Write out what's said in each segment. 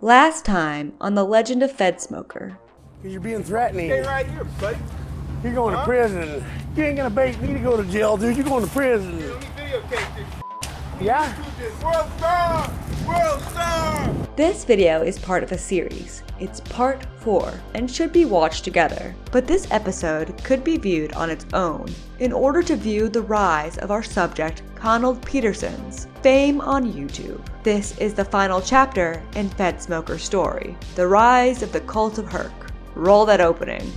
Last time on the Legend of Fedsmoker. Because you're being threatening. Stay right here, buddy. You're going to prison. You ain't gonna bait me to go to jail, dude. You're going to prison. Let me videotape this. Yeah? World star! World star! This video is part of a series. It's part 4 and should be watched together. But this episode could be viewed on its own in order to view the rise of our subject, Conald Peterson's fame on YouTube. This is the final chapter in Fedsmoker's story, the rise of the cult of Herk. Roll that opening.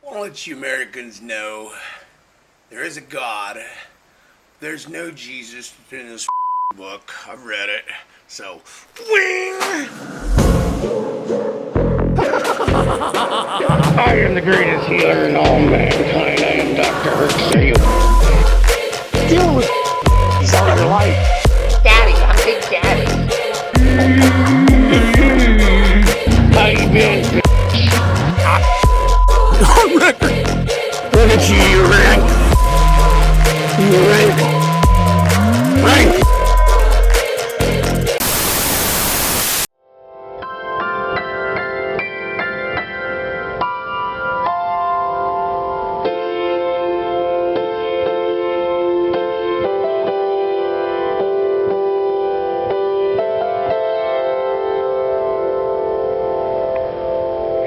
I want to let you Americans know there is a God. There's no Jesus in this book. I've read it. So, wing! I am the greatest healer in all mankind. I am Dr. Herk. Dealing with he's all your life. Daddy, I'm Big Daddy. How you been, On record. Look at you rank. You rank. Rank.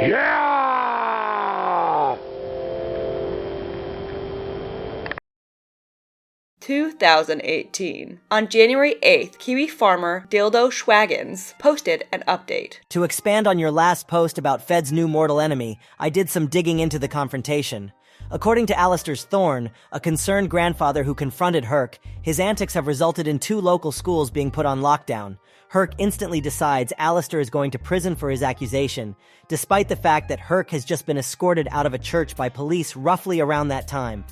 Yeah! 2018. On January 8th, Kiwi farmer Dildo Schwaggins posted an update. To expand on your last post about Fed's new mortal enemy, I did some digging into the confrontation. According to Alistair's Thorne, a concerned grandfather who confronted Herk, his antics have resulted in 2 local schools being put on lockdown. Herk instantly decides Alistair is going to prison for his accusation, despite the fact that Herk has just been escorted out of a church by police roughly around that time.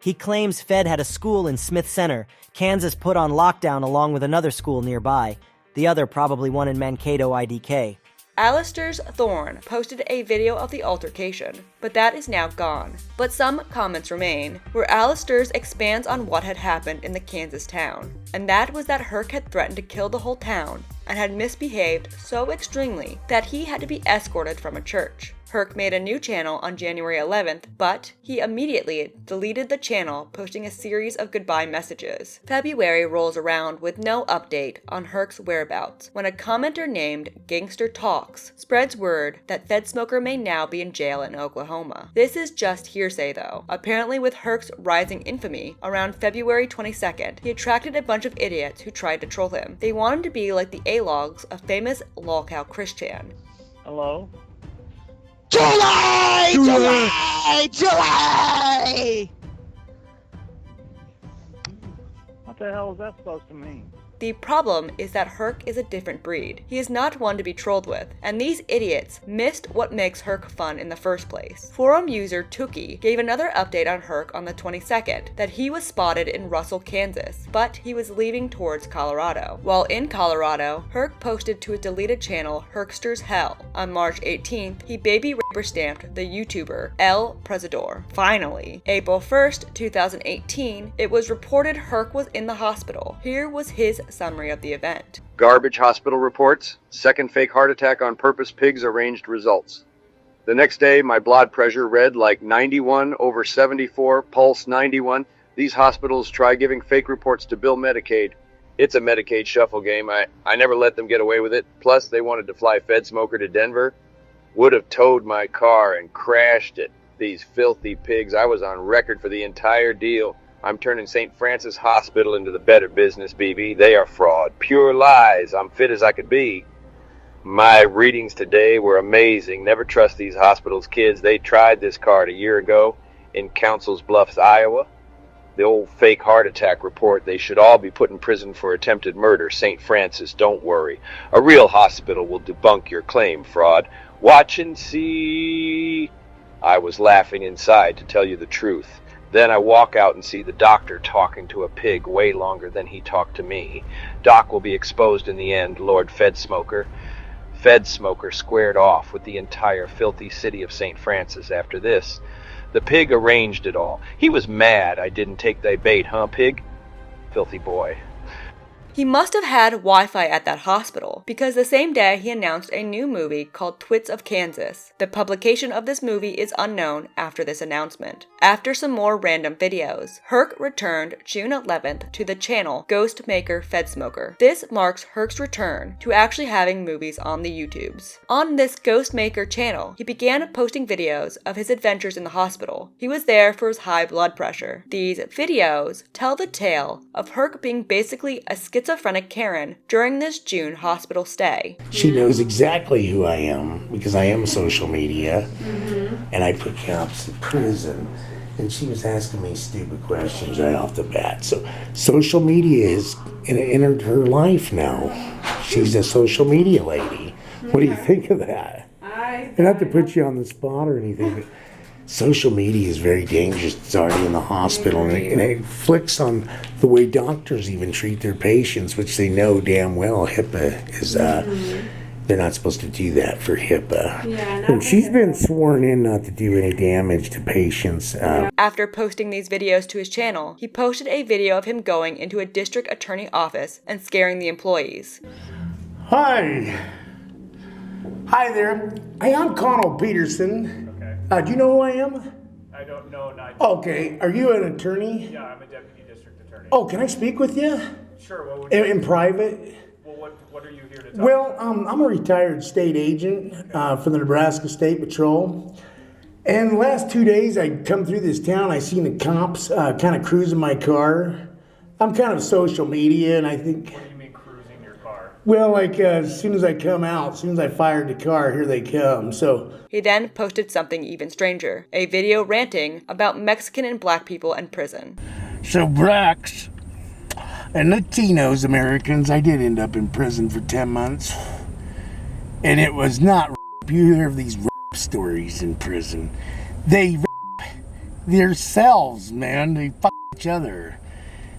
He claims Fed had a school in Smith Center, Kansas put on lockdown along with another school nearby. The other probably one in Mankato, IDK. Alistair's Thorne posted a video of the altercation, but that is now gone. But some comments remain, where Alistair's expands on what had happened in the Kansas town, and that was that Herk had threatened to kill the whole town and had misbehaved so extremely that he had to be escorted from a church. Herk made a new channel on January 11th, but he immediately deleted the channel, posting a series of goodbye messages. February rolls around with no update on Herk's whereabouts when a commenter named Gangster Talks spreads word that Fedsmoker may now be in jail in Oklahoma. This is just hearsay though. Apparently with Herk's rising infamy, around February 22nd, he attracted a bunch of idiots who tried to troll him. They wanted to be like the A-logs of famous lolcow Christian. Hello? July! What the hell is that supposed to mean? The problem is that Herk is a different breed. He is not one to be trolled with, and these idiots missed what makes Herk fun in the first place. Forum user Tuki gave another update on Herk on the 22nd, that he was spotted in Russell, Kansas, but he was leaving towards Colorado. While in Colorado, Herk posted to his deleted channel Herkster's Hell. On March 18th, he baby raper stamped the YouTuber El Presidor. Finally, April 1st, 2018, it was reported Herk was in the hospital. Here was his summary of the event. Garbage hospital reports. Second fake heart attack on purpose. Pigs arranged results. The next day, my blood pressure read like 91/74, pulse 91. These hospitals try giving fake reports to bill Medicaid. It's a Medicaid shuffle game. I never let them get away with it. Plus, they wanted to fly Fedsmoker to Denver. Would have towed my car and crashed it. These filthy pigs. I was on record for the entire deal. I'm turning St. Francis Hospital into the better business, BB. They are fraud. Pure lies. I'm fit as I could be. My readings today were amazing. Never trust these hospitals, kids. They tried this card a year ago in Council's Bluffs, Iowa. The old fake heart attack report. They should all be put in prison for attempted murder. St. Francis, don't worry. A real hospital will debunk your claim, fraud. Watch and see. I was laughing inside, to tell you the truth. Then I walk out and see the doctor talking to a pig way longer than he talked to me. Doc will be exposed in the end, Lord Fedsmoker. Fedsmoker squared off with the entire filthy city of St. Francis after this. The pig arranged it all. He was mad I didn't take thy bait, huh, pig? Filthy boy. He must have had Wi-Fi at that hospital, because the same day he announced a new movie called Twits of Kansas. The publication of this movie is unknown after this announcement. After some more random videos, Herk returned June 11th to the channel Ghostmaker Fedsmoker. This marks Herk's return to actually having movies on the YouTubes. On this Ghostmaker channel, he began posting videos of his adventures in the hospital. He was there for his high blood pressure. These videos tell the tale of Herk being basically a schizophrenic Karen during this June hospital stay. She knows exactly who I am because I am social media, and I put cops in prison. And she was asking me stupid questions right off the bat. So social media has entered her life now. She's a social media lady. What do you think of that? And not to put you on the spot or anything, but social media is very dangerous. It's already in the hospital, and it inflicts on the way doctors even treat their patients, which they know damn well HIPAA is, they're not supposed to do that for HIPAA. And she's been sworn in not to do any damage to patients. After posting these videos to his channel, he posted a video of him going into a district attorney office and scaring the employees. Hi there. Hey, I'm Connell Peterson. Okay. Do you know who I am? I don't know. Okay. Are you an attorney? Yeah, I'm a deputy district attorney. Oh, can I speak with you? Sure. What would you In private? Well, what are you here to talk Well, I'm a retired state agent for the Nebraska State Patrol. And the last 2 days I come through this town, I seen the cops kind of cruising my car. I'm kind of social media, and I think... What do you mean cruising your car? Well, like as soon as I come out, as soon as I fired the car, here they come, so... He then posted something even stranger, a video ranting about Mexican and black people in prison. So blacks and Latinos, Americans, I did end up in prison for 10 months. And it was not rape. You hear of these rape stories in prison. They rape themselves, man. They fuck each other.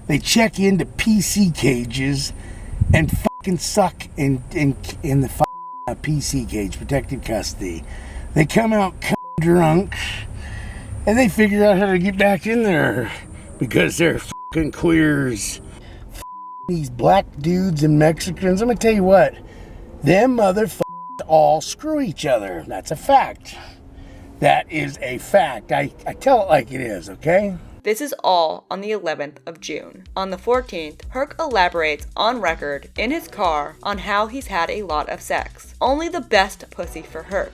They check into PC cages and fucking suck in the PC cage, protected custody. They come out drunk and they figure out how to get back in there because they're fucking queers. These black dudes and Mexicans, I'm gonna tell you what, them motherfuckers all screw each other. That's a fact. That is a fact. I tell it like it is, okay? This is all on the 11th of June. On the 14th, Herk elaborates on record in his car on how he's had a lot of sex. Only the best pussy for Herk.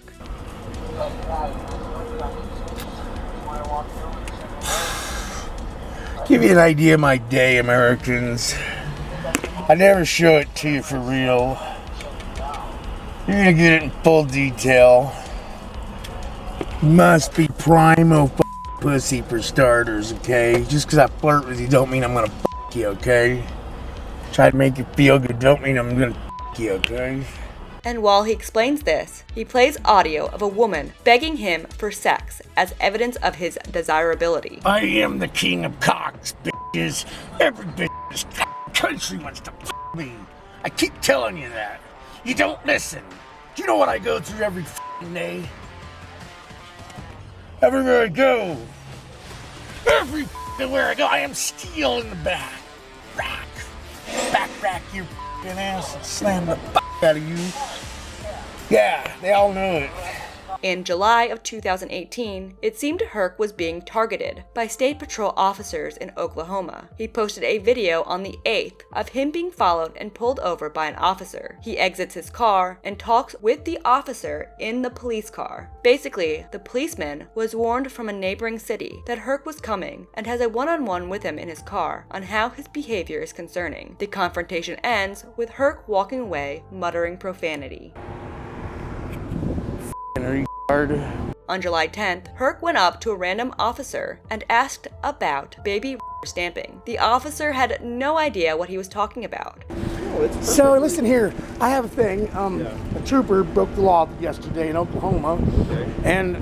Give you an idea of my day, Americans. I never show it to you for real. You're gonna get it in full detail. Must be primo pussy for starters, okay? Just because I flirt with you don't mean I'm gonna you, okay? Try to make you feel good don't mean I'm gonna you, okay? And while he explains this, he plays audio of a woman begging him for sex as evidence of his desirability. I am the king of cocks, bitches. Every bitch in this country wants to me. I keep telling you that. You don't listen. Do you know what I go through every day? Everywhere I go. Everywhere I go, I am steel in the back. Back your ass and slam the out of you. Yeah, they all know it. In July of 2018, it seemed Herk was being targeted by State Patrol officers in Oklahoma. He posted a video on the 8th of him being followed and pulled over by an officer. He exits his car and talks with the officer in the police car. Basically, the policeman was warned from a neighboring city that Herk was coming and has a one-on-one with him in his car on how his behavior is concerning. The confrontation ends with Herk walking away, muttering profanity. On July 10th, Herk went up to a random officer and asked about baby stamping. The officer had no idea what he was talking about. So listen here, I have a thing. A trooper broke the law yesterday in Oklahoma, and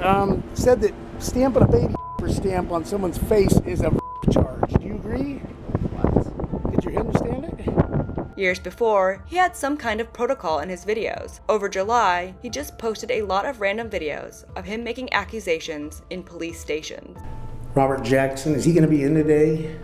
said that stamping a baby stamp on someone's face is a charge. Do you agree? What? Did you understand it? Years before, he had some kind of protocol in his videos. Over July, he just posted a lot of random videos of him making accusations in police stations. Robert Jackson, is he going to be in today?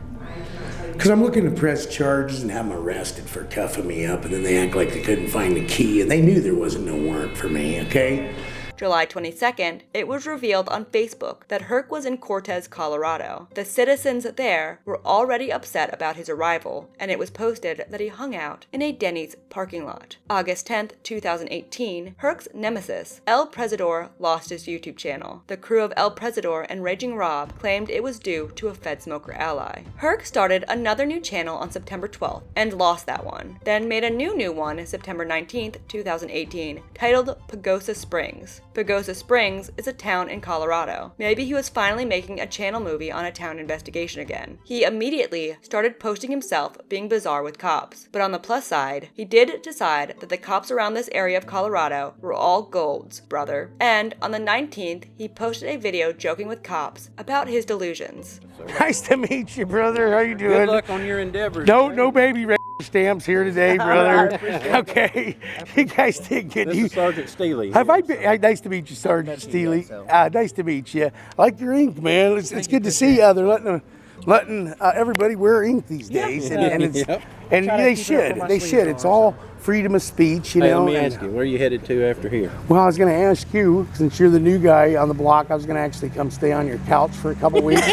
Because I'm looking to press charges and have them arrested for cuffing me up, and then they act like they couldn't find the key, and they knew there wasn't no warrant for me, okay? July 22nd, it was revealed on Facebook that Herk was in Cortez, Colorado. The citizens there were already upset about his arrival, and it was posted that he hung out in a Denny's parking lot. August 10th, 2018, Herk's nemesis, El Presidor, lost his YouTube channel. The crew of El Presidor and Raging Rob claimed it was due to a Fedsmoker ally. Herk started another new channel on September 12th and lost that one, then made a new one September 19th, 2018, titled Pagosa Springs. Pagosa Springs is a town in Colorado. Maybe he was finally making a channel movie on a town investigation again. He immediately started posting himself being bizarre with cops. But on the plus side, he did decide that the cops around this area of Colorado were all golds, brother. And on the 19th, he posted a video joking with cops about his delusions. Nice to meet you, brother. How you doing? Good luck on your endeavors. No baby stamps here today, brother. Okay. You guys did good. This is Sergeant Steely. Have I been? Nice to meet you, Sergeant Steely. Nice to meet you. I like your ink, man. It's good to see you. They're letting everybody wear ink these days, and they should. It's all freedom of speech, you know. Let me ask you, where are you headed to after here? Well, I was going to ask you, since you're the new guy on the block, I was going to actually come stay on your couch for a couple weeks.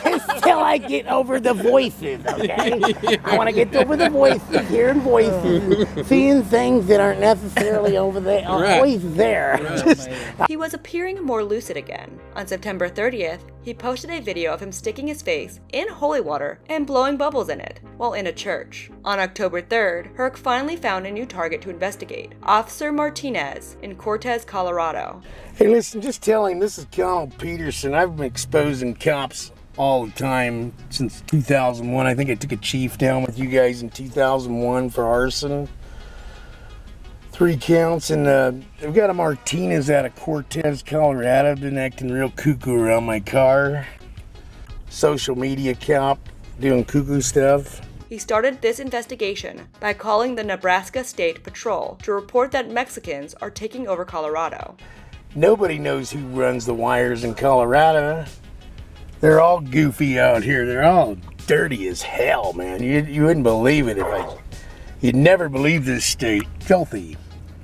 Just till I get over the voices, okay? I want to get over the voices, hearing voices, and seeing things that aren't necessarily over there, always there. Right. He was appearing more lucid again. On September 30th, he posted a video of him sticking his face in holy water and blowing bubbles in it while in a church. On October 3rd, Herk finally found a new target to investigate, Officer Martinez in Cortez, Colorado. Hey, listen, just tell him this is Colonel Peterson. I've been exposing cops all the time since 2001. I think I took a chief down with you guys in 2001 for arson. 3 counts, and I've got a Martinez out of Cortez, Colorado. Been acting real cuckoo around my car. Social media cop, doing cuckoo stuff. He started this investigation by calling the Nebraska State Patrol to report that Mexicans are taking over Colorado. Nobody knows who runs the wires in Colorado. They're all goofy out here. They're all dirty as hell, man. You wouldn't believe it you'd never believe this state. Filthy.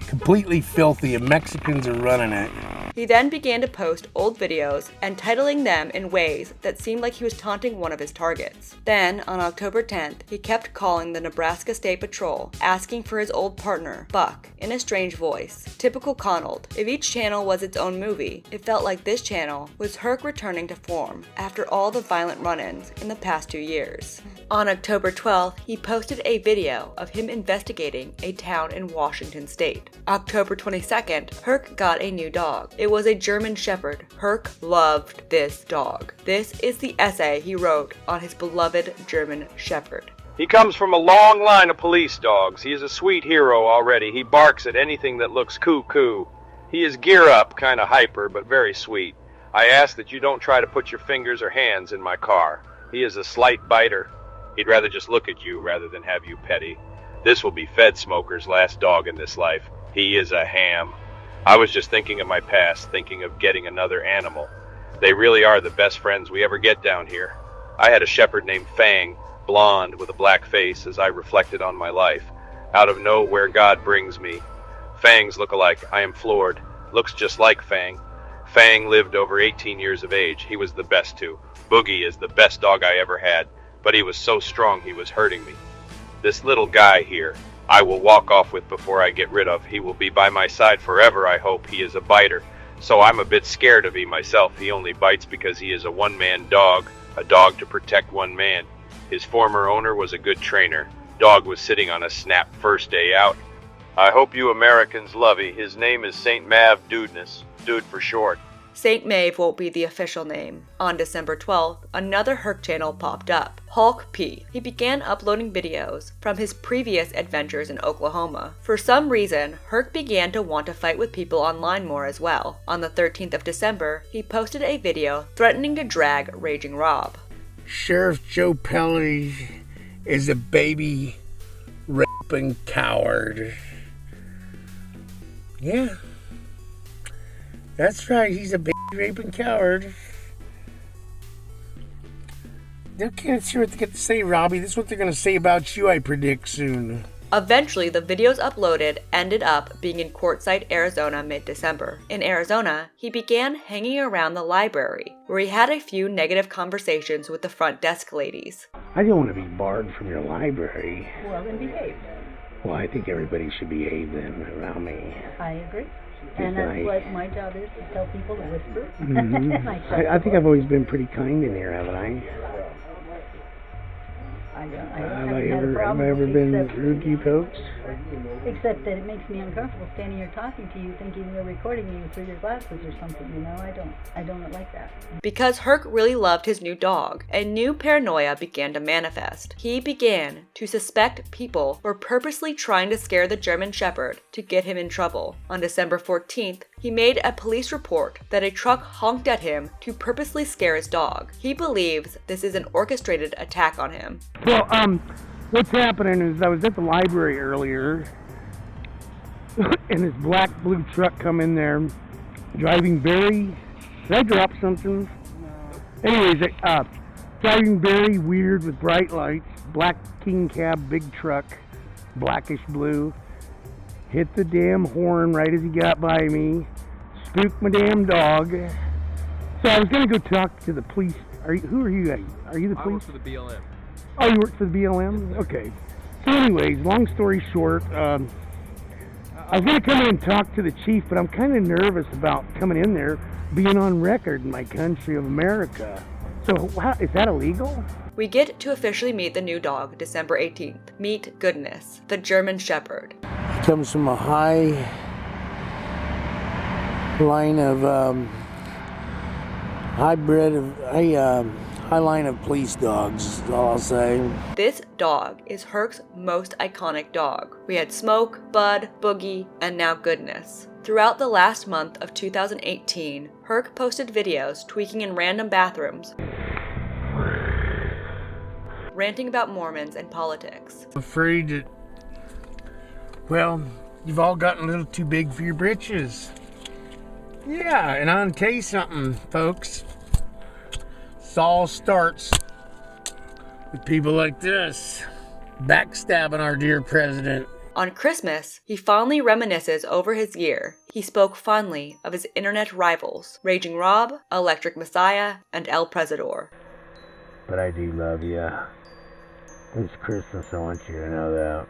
Completely filthy, and Mexicans are running it. He then began to post old videos and titling them in ways that seemed like he was taunting one of his targets. Then, on October 10th, he kept calling the Nebraska State Patrol, asking for his old partner, Buck, in a strange voice. Typical Connell. If each channel was its own movie, it felt like this channel was Herk returning to form after all the violent run-ins in the past 2 years. On October 12th, he posted a video of him investigating a town in Washington state. October 22nd, Herk got a new dog. It was a German Shepherd. Herk loved this dog. This is the essay he wrote on his beloved German Shepherd. He comes from a long line of police dogs. He is a sweet hero already. He barks at anything that looks cuckoo. He is gear up, kind of hyper, but very sweet. I ask that you don't try to put your fingers or hands in my car. He is a slight biter. He'd rather just look at you rather than have you petty. This will be Fedsmoker's last dog in this life. He is a ham. I was just thinking of my past, thinking of getting another animal. They really are the best friends we ever get down here. I had a shepherd named Fang, blonde with a black face, as I reflected on my life. Out of nowhere God brings me. Fang's look alike. I am floored. Looks just like Fang. Fang lived over 18 years of age. He was the best too. Boogie is the best dog I ever had, but he was so strong he was hurting me. This little guy here, I will walk off with before I get rid of. He will be by my side forever, I hope. He is a biter, so I'm a bit scared of him myself. He only bites because he is a one-man dog, a dog to protect one man. His former owner was a good trainer. Dog was sitting on a snap first day out. I hope you Americans love him. His name is St. Mav Dudeness, Dude for short. St. Maeve won't be the official name. On December 12th, another Herk channel popped up, Hulk P. He began uploading videos from his previous adventures in Oklahoma. For some reason, Herk began to want to fight with people online more as well. On the 13th of December, he posted a video threatening to drag Raging Rob. Sheriff Joe Pelly is a baby raping coward. Yeah. That's right, he's a baby raping coward. Let's hear what they get to say, Robbie. This is what they're going to say about you, I predict, soon. Eventually, the videos uploaded ended up being in Quartzsite, Arizona mid-December. In Arizona, he began hanging around the library, where he had a few negative conversations with the front desk ladies. I don't want to be barred from your library. Well, then behave. Well, I think everybody should behave then around me. I agree. And that's what my job is, to tell people to whisper. Mm-hmm. I think I've always been pretty kind in here, haven't I? Have I ever been rude to you folks? Except that it makes me uncomfortable standing here talking to you, thinking they're recording you through your glasses or something, you know? I don't like that. Because Herk really loved his new dog, a new paranoia began to manifest. He began to suspect people were purposely trying to scare the German Shepherd to get him in trouble. On December 14th, he made a police report that a truck honked at him to purposely scare his dog. He believes this is an orchestrated attack on him. Well, what's happening is I was at the library earlier, and this black blue truck come in there, driving very... Did I drop something? No. Anyways, driving very weird with bright lights, black king cab, big truck, blackish blue. Hit the damn horn right as he got by me, spooked my damn dog. So I was gonna go talk to the police. Who are you guys? Are you the police? I work for the BLM. Oh, you work for the BLM? Okay. So anyways, long story short, I was going to come in and talk to the chief, but I'm kind of nervous about coming in there, being on record in my country of America. So is that illegal? We get to officially meet the new dog December 18th. Meet Goodness, the German Shepherd. He comes from a high line of high line of police dogs, is all I'll say. This dog is Herc's most iconic dog. We had Smoke, Bud, Boogie, and now Goodness. Throughout the last month of 2018, Herc posted videos tweaking in random bathrooms, ranting about Mormons and politics. I'm afraid that, well, you've all gotten a little too big for your britches. Yeah, and I'll tell you something, folks. This all starts with people like this, backstabbing our dear president. On Christmas, he fondly reminisces over his year. He spoke fondly of his internet rivals, Raging Rob, Electric Messiah, and El Presidor. But I do love you. This Christmas, I want you to know that.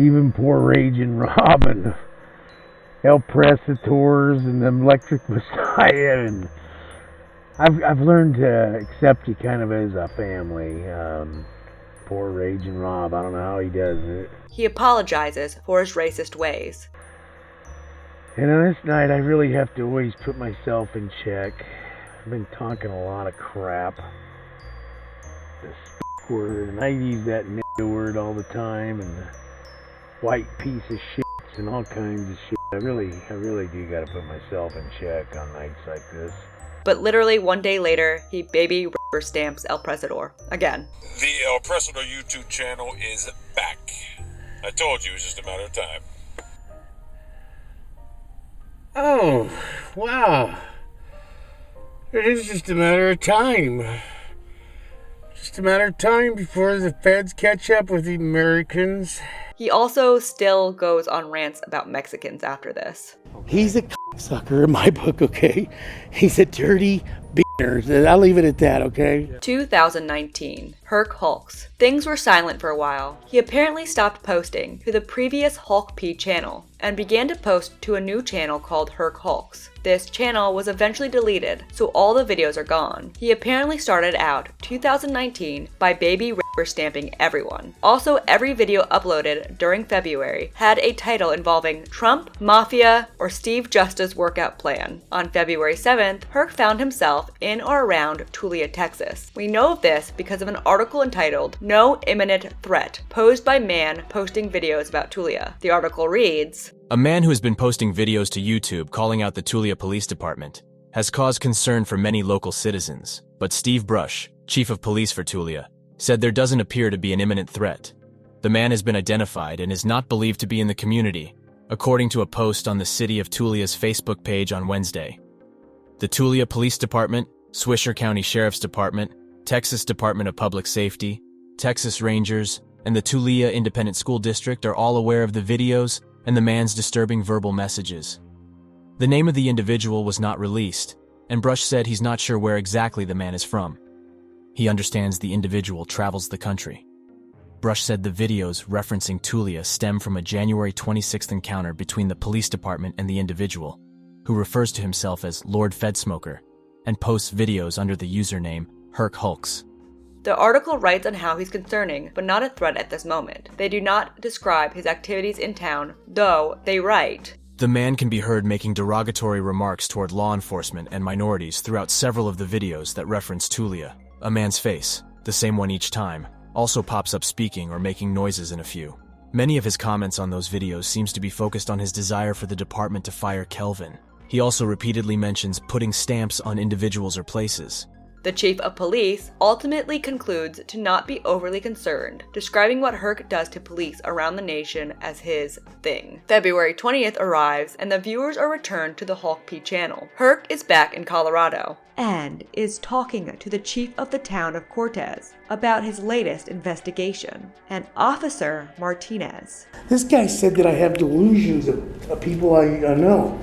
Even poor Raging Rob and El Presidors and the Electric Messiah, and I've learned to accept you kind of as a family. Poor Raging Rob, I don't know how he does it. He apologizes for his racist ways. And on this night, I really have to always put myself in check. I've been talking a lot of crap. This word, and I use that word all the time, and the white piece of shit and all kinds of shit. I really do gotta put myself in check on nights like this. But literally one day later, he baby rubber stamps El Presidor again. The El Presidor YouTube channel is back. I told you it was just a matter of time. Oh, wow. It is just a matter of time. Just a matter of time before the feds catch up with the Americans. He also still goes on rants about Mexicans after this. He's a sucker in my book, okay? He's a dirty beaner. I'll leave it at that, okay? 2019. Herk hulks. Things were silent for a while. He apparently stopped posting to the previous Hulk P channel and began to post to a new channel called Herk Hulks. This channel was eventually deleted, so all the videos are gone. He apparently started out 2019 by baby rubber stamping everyone. Also, every video uploaded during February had a title involving Trump, Mafia, or Steve Justice's workout plan. On February 7th, Herk found himself in or around Tulia, Texas. We know of this because of an article entitled "No Imminent Threat," posed by man posting videos about Tulia. The article reads, "A man who has been posting videos to YouTube calling out the Tulia Police Department has caused concern for many local citizens, but Steve Brush, chief of police for Tulia, said there doesn't appear to be an imminent threat. The man has been identified and is not believed to be in the community, according to a post on the City of Tulia's Facebook page on Wednesday. The Tulia Police Department Swisher County Sheriff's Department, Texas Department of Public Safety, Texas Rangers, and the Tulia Independent School District are all aware of the videos and the man's disturbing verbal messages. The name of the individual was not released, and Brush said he's not sure where exactly the man is from. He understands the individual travels the country. Brush said the videos referencing Tulia stem from a January 26th encounter between the police department and the individual, who refers to himself as Lord Fedsmoker, and posts videos under the username Herk Hulks. The article writes on how he's concerning, but not a threat at this moment. They do not describe his activities in town, though they write, "The man can be heard making derogatory remarks toward law enforcement and minorities throughout several of the videos that reference Tulia. A man's face, the same one each time, also pops up speaking or making noises in a few. Many of his comments on those videos seems to be focused on his desire for the department to fire Kelvin. He also repeatedly mentions putting stamps on individuals or places." The chief of police ultimately concludes to not be overly concerned, describing what Herk does to police around the nation as his thing. February 20th arrives and the viewers are returned to the Hulk P channel. Herk is back in Colorado and is talking to the chief of the town of Cortez about his latest investigation, and Officer Martinez. This guy said that I have delusions of people I know.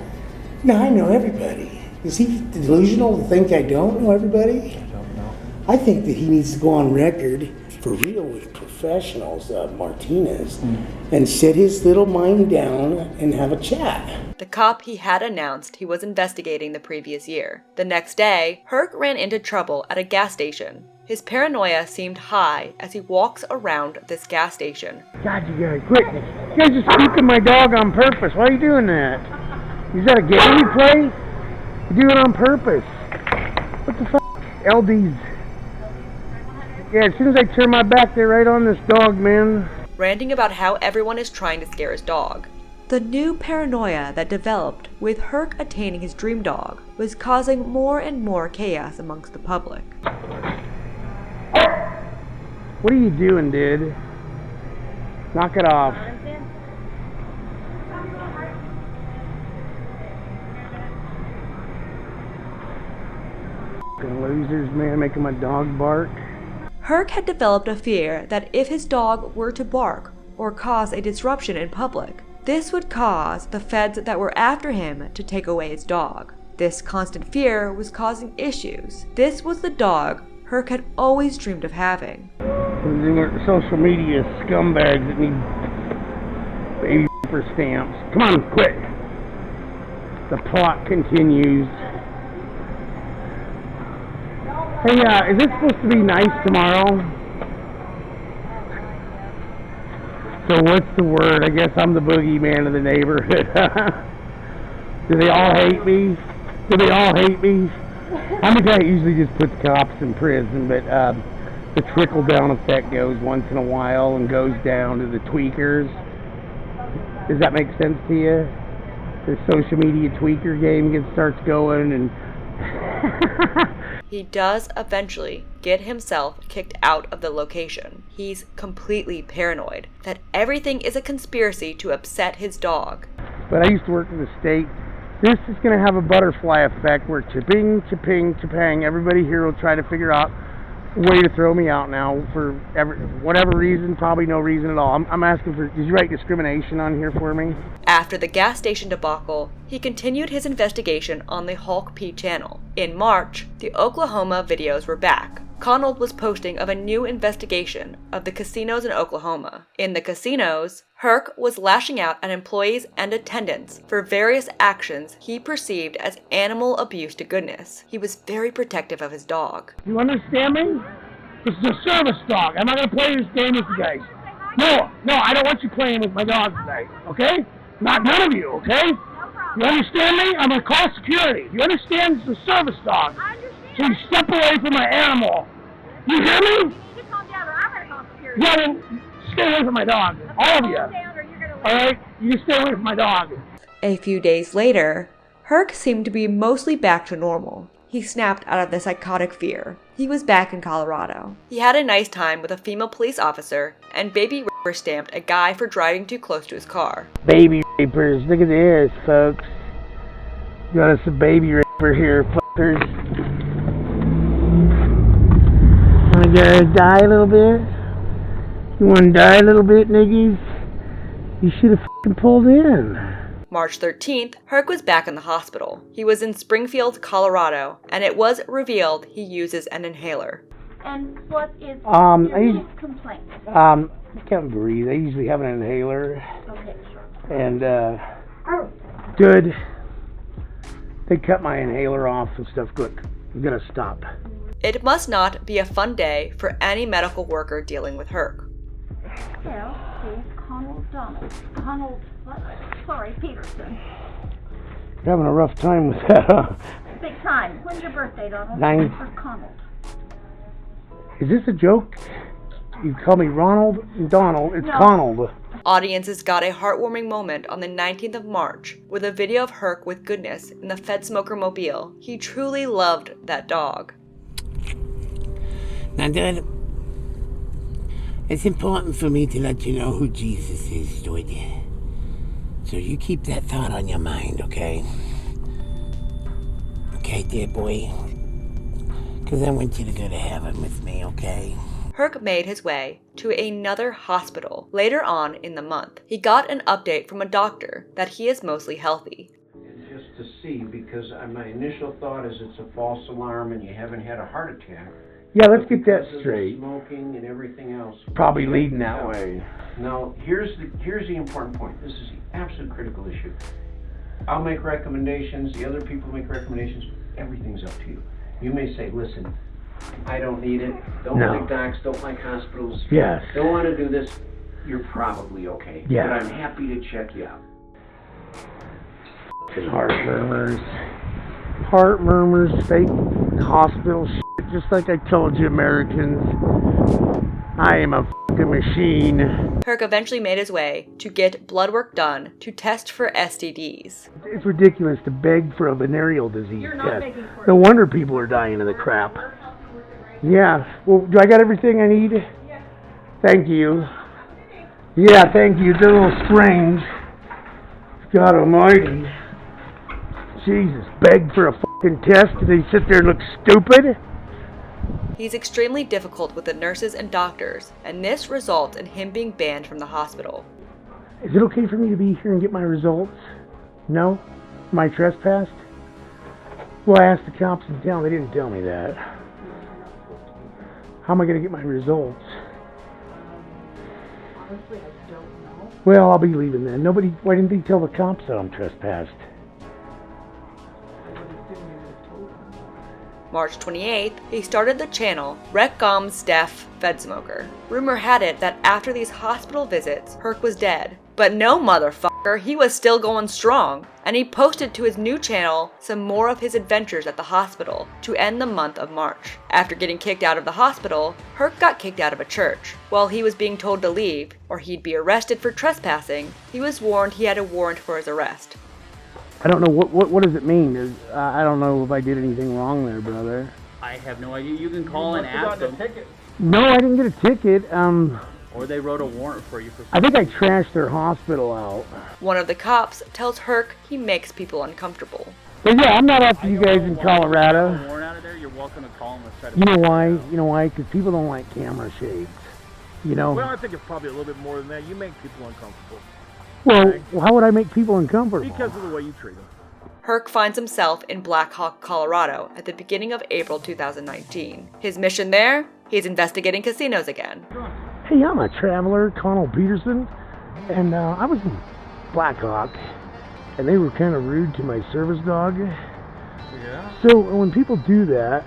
Now I know everybody. Is he delusional to think I don't know everybody? I don't know. I think that he needs to go on record for real with professionals, Martinez, and sit his little mind down and have a chat. The cop he had announced he was investigating the previous year. The next day, Herk ran into trouble at a gas station. His paranoia seemed high as he walks around this gas station. God, you guys, quit. You guys are spooking my dog on purpose. Why are you doing that? Is that a game you play? You do it on purpose. What the fuck? LDs. Yeah, as soon as I turn my back, they're right on this dog, man. Ranting about how everyone is trying to scare his dog. The new paranoia that developed with Herk attaining his dream dog was causing more and more chaos amongst the public. What are you doing, dude? Knock it off. Losers, man, making my dog bark. Herk had developed a fear that if his dog were to bark or cause a disruption in public, this would cause the feds that were after him to take away his dog. This constant fear was causing issues. This was the dog Herk had always dreamed of having. Social media scumbags that need baby for stamps. Come on, quit. The plot continues. Hey, is it supposed to be nice tomorrow? So what's the word? I guess I'm the boogeyman of the neighborhood. Do they all hate me? Do they all hate me? I'm the guy that usually just puts cops in prison, but the trickle-down effect goes once in a while and goes down to the tweakers. Does that make sense to you? The social media tweaker game starts going and... He does eventually get himself kicked out of the location. He's completely paranoid that everything is a conspiracy to upset his dog. But I used to work in the state. This is going to have a butterfly effect where chiping, chipping, chipang, everybody here will try to figure out a way to throw me out now for whatever reason, probably no reason at all. I'm asking for, did you write discrimination on here for me? After the gas station debacle, he continued his investigation on the Hulk P channel. In March, the Oklahoma videos were back. Connell was posting of a new investigation of the casinos in Oklahoma. In the casinos, Herk was lashing out at employees and attendants for various actions he perceived as animal abuse to goodness. He was very protective of his dog. You understand me? This is a service dog. I'm not going to play this game with you guys. No, I don't want you playing with my dog tonight, okay? None of you, okay? You understand me? I'm going to call security. You understand? It's a service dog. So you step away from my animal. You hear me? You need to calm down or I'm going to call security. Yeah, well, stay away from my dog. All of you. Alright? You just stay away from my dog. A few days later, Herk seemed to be mostly back to normal. He snapped out of the psychotic fear. He was back in Colorado. He had a nice time with a female police officer, and baby raper stamped a guy for driving too close to his car. Baby rapers. Look at this, folks. Got us a baby raper here, fuckers. wanna go die a little bit? You wanna die a little bit, niggas? You should have f***ing pulled in. March 13th, Herk was back in the hospital. He was in Springfield, Colorado, and it was revealed he uses an inhaler. And what is I your usually- biggest complaint? I can't breathe. I usually have an inhaler. Okay, sure. And, good. They cut my inhaler off and stuff. Look, I'm gonna stop. It must not be a fun day for any medical worker dealing with Herk. Well, he's Conald, what? Sorry, Peterson. You're having a rough time with that, huh? Big time. When's your birthday, Donald? 9. Or Conald? Is this a joke? You call me Ronald and Donald. It's No. Conald. Audiences got a heartwarming moment on the 19th of March with a video of Herk with Goodness in the Fedsmoker mobile. He truly loved that dog. Now, Dad, it's important for me to let you know who Jesus is, Stuart. So you keep that thought on your mind, okay? Okay, dear boy? Because I want you to go to heaven with me, okay? Herk made his way to another hospital later on in the month. He got an update from a doctor that he is mostly healthy. Just to see, because my initial thought is it's a false alarm and you haven't had a heart attack. Yeah, let's get that Because of the straight. Smoking and everything else. Probably leading that way. Now, here's the important point. This is the absolute critical issue. I'll make recommendations. The other people make recommendations. Everything's up to you. You may say, listen, I don't need it. Don't No. like docs. Don't like hospitals. Yes. Don't want to do this. You're probably okay. Yeah. But I'm happy to check you out. F***ing heart murmurs. Heart murmurs, fake hospital shit. Just like I told you, Americans. I am a f***ing machine. Herk eventually made his way to get blood work done to test for STDs. It's ridiculous to beg for a venereal disease You're not test. begging for it. No wonder people are dying of the crap. Yeah. Well, do I got everything I need? Thank you. Yeah, thank you. They're a little strange. God almighty. Jesus, beg for a fucking test and they sit there and look stupid? He's extremely difficult with the nurses and doctors, and this results in him being banned from the hospital. Is it okay for me to be here and get my results? No? Am I trespassed? Well, I asked the cops in town. They didn't tell me that. How am I going to get my results? Honestly, I don't know. Well, I'll be leaving then. Why didn't they tell the cops that I'm trespassed? March 28th, he started the channel Def Fedsmoker. Rumor had it that after these hospital visits, Herk was dead. But no, motherfucker, he was still going strong. And he posted to his new channel some more of his adventures at the hospital to end the month of March. After getting kicked out of the hospital, Herk got kicked out of a church. While he was being told to leave, or he'd be arrested for trespassing, he was warned he had a warrant for his arrest. I don't know. What does it mean? I don't know if I did anything wrong there, brother. I have no idea. You can call and ask them. No, I didn't get a ticket. Or they wrote a warrant for you for I think I trashed their hospital out. One of the cops tells Herk he makes people uncomfortable. But yeah, I'm not after you guys in Colorado. a warrant out of there. You're welcome to call them and try to. You know why? You know why? Because people don't like camera shades. You know? Well, I think it's probably a little bit more than that. You make people uncomfortable. Well, how would I make people uncomfortable? Because of the way you treat them. Herk finds himself in Black Hawk, Colorado at the beginning of April 2019. His mission there? He's investigating casinos again. Hey, I'm a traveler, Connell Peterson, and I was in Black Hawk, and they were kind of rude to my service dog. Yeah? So when people do that,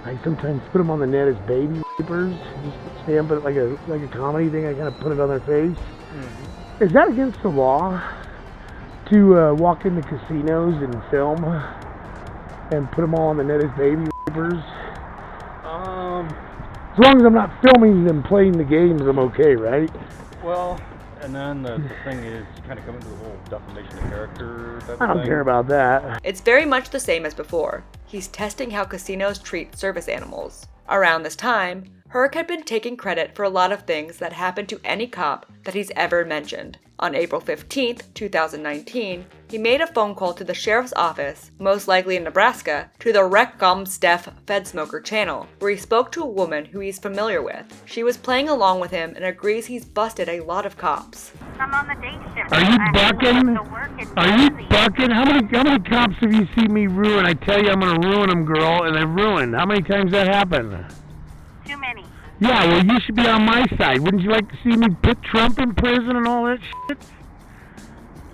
I sometimes put them on the net as baby wipers. Just stand, but like a comedy thing, I kind of put it on their face. Mm-hmm. Is that against the law to walk into casinos and film and put them all on the net as baby wipers? As long as I'm not filming them playing the games, I'm okay, right? Well, and then the thing is, kind of coming to the whole defamation of character type I don't thing. care about that. It's very much the same as before. He's testing how casinos treat service animals. Around this time, Herk had been taking credit for a lot of things that happened to any cop that he's ever mentioned. On April 15th, 2019, he made a phone call to the sheriff's office, most likely in Nebraska, to the Legend of Fedsmoker channel, where he spoke to a woman who he's familiar with. She was playing along with him and agrees he's busted a lot of cops. I'm on the day shift. Are you bucking? Are you bucking? How many cops have you seen me ruin? I tell you I'm gonna ruin them, girl, and I've ruined. How many times that happened? Too many. Yeah, well, you should be on my side. Wouldn't you like to see me put Trump in prison and all that shit?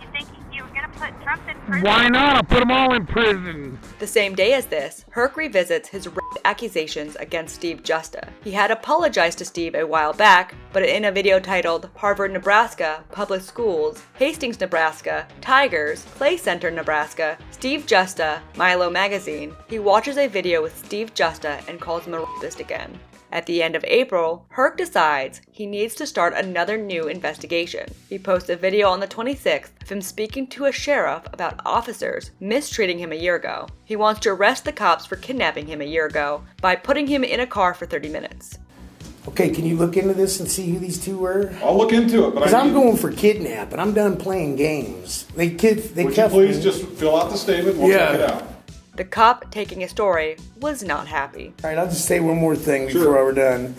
You think you were gonna put Trump in prison? Why not? I'll put them all in prison. The same day as this, Herk revisits his rape accusations against Steve Justa. He had apologized to Steve a while back, but in a video titled Harvard, Nebraska, Public Schools, Hastings, Nebraska, Tigers, Clay Center, Nebraska, Steve Justa, Milo Magazine, he watches a video with Steve Justa and calls him a rapist again. At the end of April, Herk decides he needs to start another new investigation. He posts a video on the 26th of him speaking to a sheriff about officers mistreating him a year ago. He wants to arrest the cops for kidnapping him a year ago by putting him in a car for 30 minutes. Okay, can you look into this and see who these two were? I'll look into it, but because I'm going for kidnap and I'm done playing games. They would you please just fill out the statement? We'll check it out. The cop taking a story was not happy. All right, I'll just say one more thing before we're done.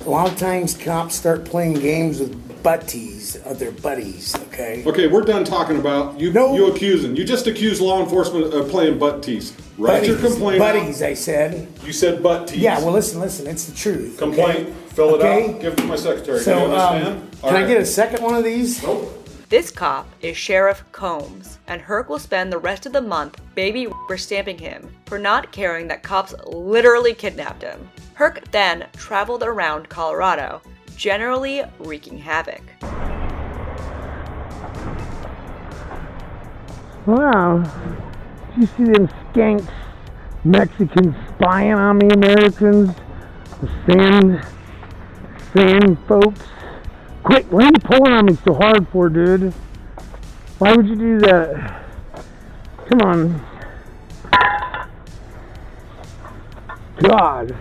A lot of times cops start playing games with buddies of their buddies, okay? Okay, we're done talking about you. No. You accusing. You just accused law enforcement of playing butt tease. Write your complaint. Buddies, I said. You said butt tease. Yeah, well, listen, it's the truth. Complaint, fill it out, give it to my secretary. So, do you understand? Can I get a second one of these? Nope. This cop is Sheriff Combs, and Herk will spend the rest of the month baby stamping him for not caring that cops literally kidnapped him. Herk then traveled around Colorado, generally wreaking havoc. Wow. Did you see them skanks Mexicans spying on the Americans? The sand folks? Quick, why are you pulling on me so hard for, dude? Why would you do that? Come on. God.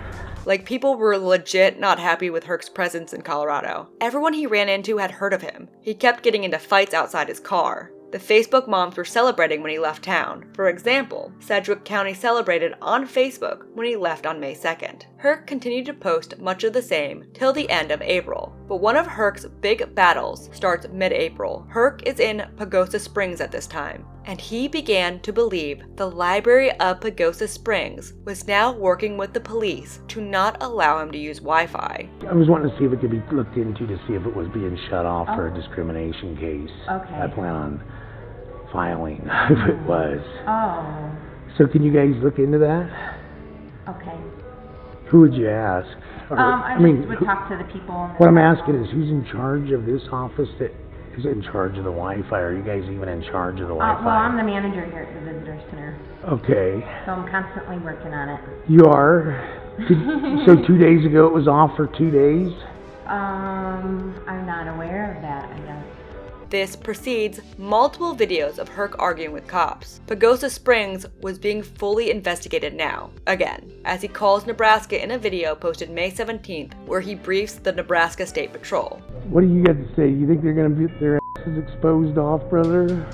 Like, people were legit not happy with Herk's presence in Colorado. Everyone he ran into had heard of him. He kept getting into fights outside his car. The Facebook moms were celebrating when he left town. For example, Sedgwick County celebrated on Facebook when he left on May 2nd. Herk continued to post much of the same till the end of April. But one of Herk's big battles starts mid-April. Herk is in Pagosa Springs at this time, and he began to believe the Library of Pagosa Springs was now working with the police to not allow him to use Wi-Fi. I was wanting to see if it could be looked into to see if it was being shut off for a discrimination case. Okay. I plan on filing if it was. Oh. So can you guys look into that? Okay. Who would you ask? I mean, would talk to the people. What I'm asking is, who's in charge of this office? Who's in charge of the Wi-Fi? Are you guys even in charge of the Wi-Fi? Well, I'm the manager here at the visitor center. Okay. So I'm constantly working on it. You are? So 2 days ago it was off for 2 days? I'm not aware of that, I guess. This precedes multiple videos of Herk arguing with cops. Pagosa Springs was being fully investigated now, again, as he calls Nebraska in a video posted May 17th where he briefs the Nebraska State Patrol. What do you got to say? You think they're going to get their asses exposed off, brother?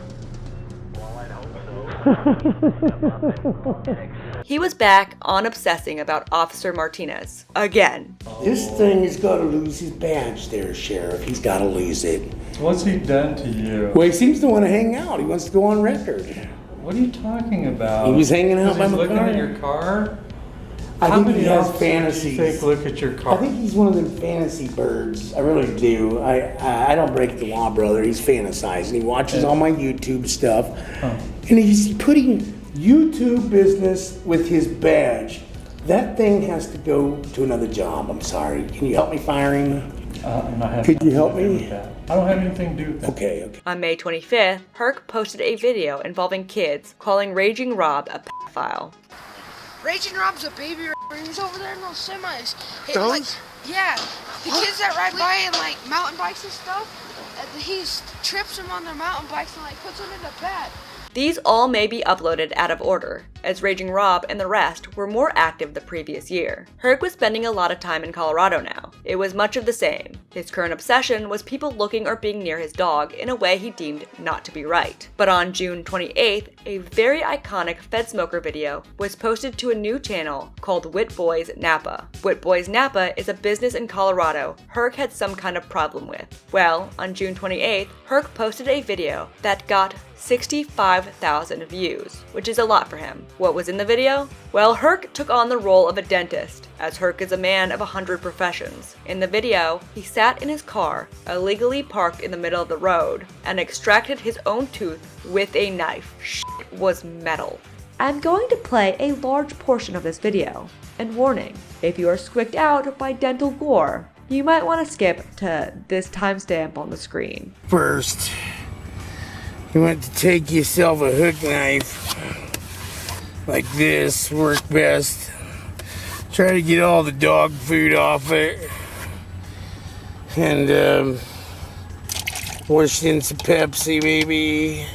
He was back on obsessing about Officer Martinez, again. This thing has got to lose his badge there, Sheriff. He's got to lose it. What's he done to you? Well, he seems to want to hang out. He wants to go on record. What are you talking about? He was hanging out by my looking car. at your car? I think he has fantasies. Take a look at your car. I think he's one of them fantasy birds. I really do. I don't break the law, brother. He's fantasizing. He watches all my YouTube stuff. And he's putting YouTube business with his badge. That thing has to go to another job. I'm sorry. Can you help me fire him? Could you help me? I don't have anything to do with that. Okay. On May 25th, Herk posted a video involving kids calling Raging Rob a pedophile. Raging Rob's a baby rapper. He's over there in those semis. Hey, Those? like, yeah, the kids that ride by in like mountain bikes and stuff, he trips them on their mountain bikes and like puts them in the bed. These all may be uploaded out of order. as Raging Rob and the rest were more active the previous year. Herk was spending a lot of time in Colorado now. It was much of the same. His current obsession was people looking or being near his dog in a way he deemed not to be right. But on June 28th, a very iconic Fedsmoker video was posted to a new channel called Wit Boys Napa. Wit Boys Napa is a business in Colorado Herk had some kind of problem with. Well, on June 28th, Herk posted a video that got 65,000 views, which is a lot for him. What was in the video? Well, Herk took on the role of a dentist, as Herk is a man of 100 professions. In the video, he sat in his car, illegally parked in the middle of the road, and extracted his own tooth with a knife. Shit was metal. I'm going to play a large portion of this video. And warning, if you are squicked out by dental gore, you might want to skip to this timestamp on the screen. First, you want to take yourself a hook knife like this, work best. Try to get all the dog food off it. And wash in some Pepsi, maybe.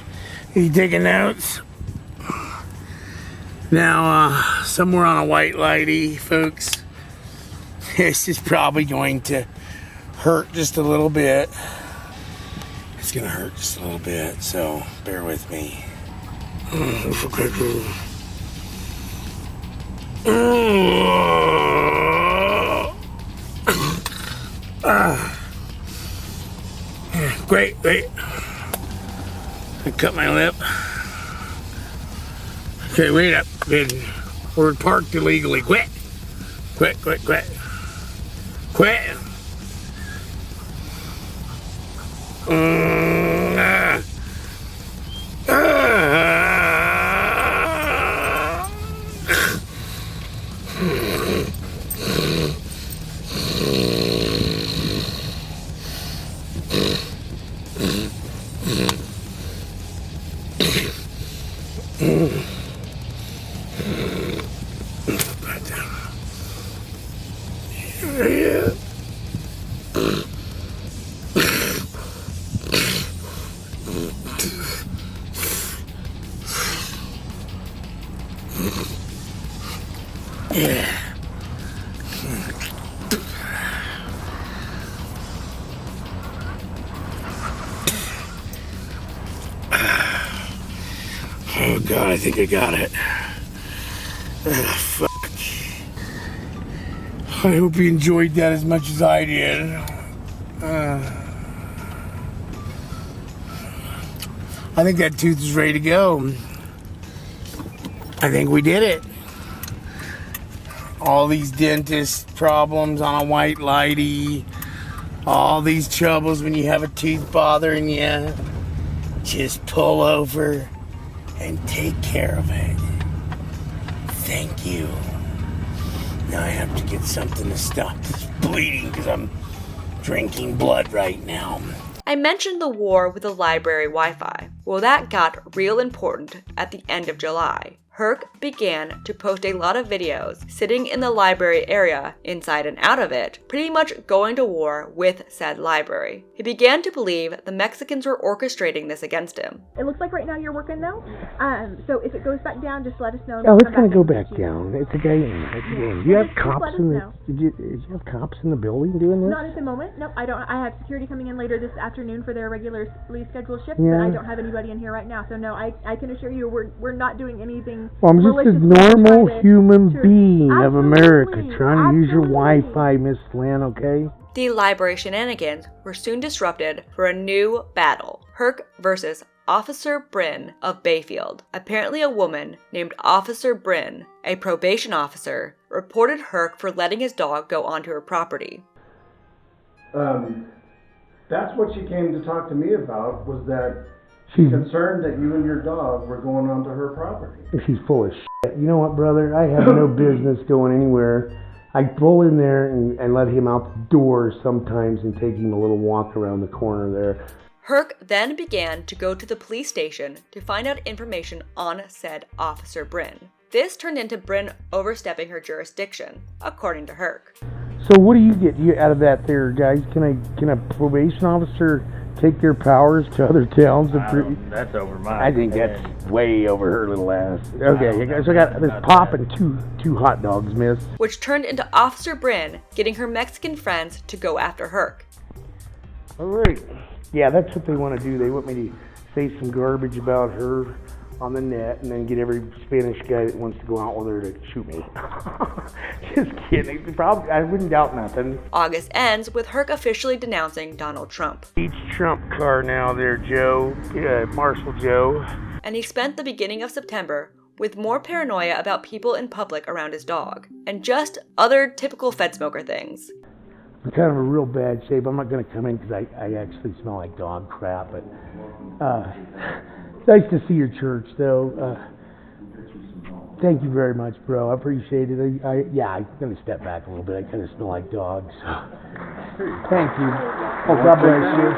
You taking notes? Now, somewhere on a white lighty, folks, this is probably going to hurt just a little bit. It's gonna hurt just a little bit, so bear with me. Great. I cut my lip. Okay, wait up. Good. We're parked illegally. Quit. Oh God, I think I got it. Fuck. I hope you enjoyed that as much as I did. I think that tooth is ready to go. I think we did it. All these dentist problems on a white lighty, all these troubles when you have a tooth bothering you, just pull over and take care of it. Thank you. Now I have to get something to stop this bleeding because I'm drinking blood right now. I mentioned the war with the library Wi-Fi. Well, that got real important at the end of July. Herk began to post a lot of videos sitting in the library area, inside and out of it, pretty much going to war with said library. He began to believe the Mexicans were orchestrating this against him. It looks like right now you're working though, so if it goes back down, just let us know. Oh, it's gonna go back down. It's a game. Do you have cops in the? Did you have cops in the building doing this? Not at the moment. Nope, I don't. I have security coming in later this afternoon for their regularly scheduled shift, Yeah. but I don't have anybody in here right now. So no, I can assure you we're not doing anything. Well, I'm just a normal human being of America trying to use your Wi-Fi, Miss Flynn, okay? The library shenanigans were soon disrupted for a new battle. Herk versus Officer Bryn of Bayfield. Apparently a woman named Officer Bryn, a probation officer, reported Herk for letting his dog go onto her property. That's what she came to talk to me about, was that she's concerned that you and your dog were going onto her property. She's full of shit. You know what, brother? I have no business going anywhere. I pull in there and let him out the door sometimes and take him a little walk around the corner there. Herk then began to go to the police station to find out information on said Officer Bryn. This turned into Bryn overstepping her jurisdiction, according to Herk. So what do you get out of that there, guys? Can a probation officer take their powers to other towns. That's over my I think head. that's way over her little ass. Okay, so I got this pop and two hot dogs, miss. Which turned into Officer Bryn getting her Mexican friends to go after Herk. All right. Yeah, that's what they want to do. They want me to say some garbage about her on the net and then get every Spanish guy that wants to go out with her to shoot me. Just kidding. Probably, I wouldn't doubt nothing. August ends with Herk officially denouncing Donald Trump. Each Trump car now there, Joe. Marshal Joe. And he spent the beginning of September with more paranoia about people in public around his dog, and just other typical Fedsmoker things. I'm kind of in real bad shape. I'm not going to come in because I actually smell like dog crap, but nice to see your church, though. Thank you very much, bro. I appreciate it. I'm going to step back a little bit. I kind of smell like dogs. Thank you. Oh, God bless you.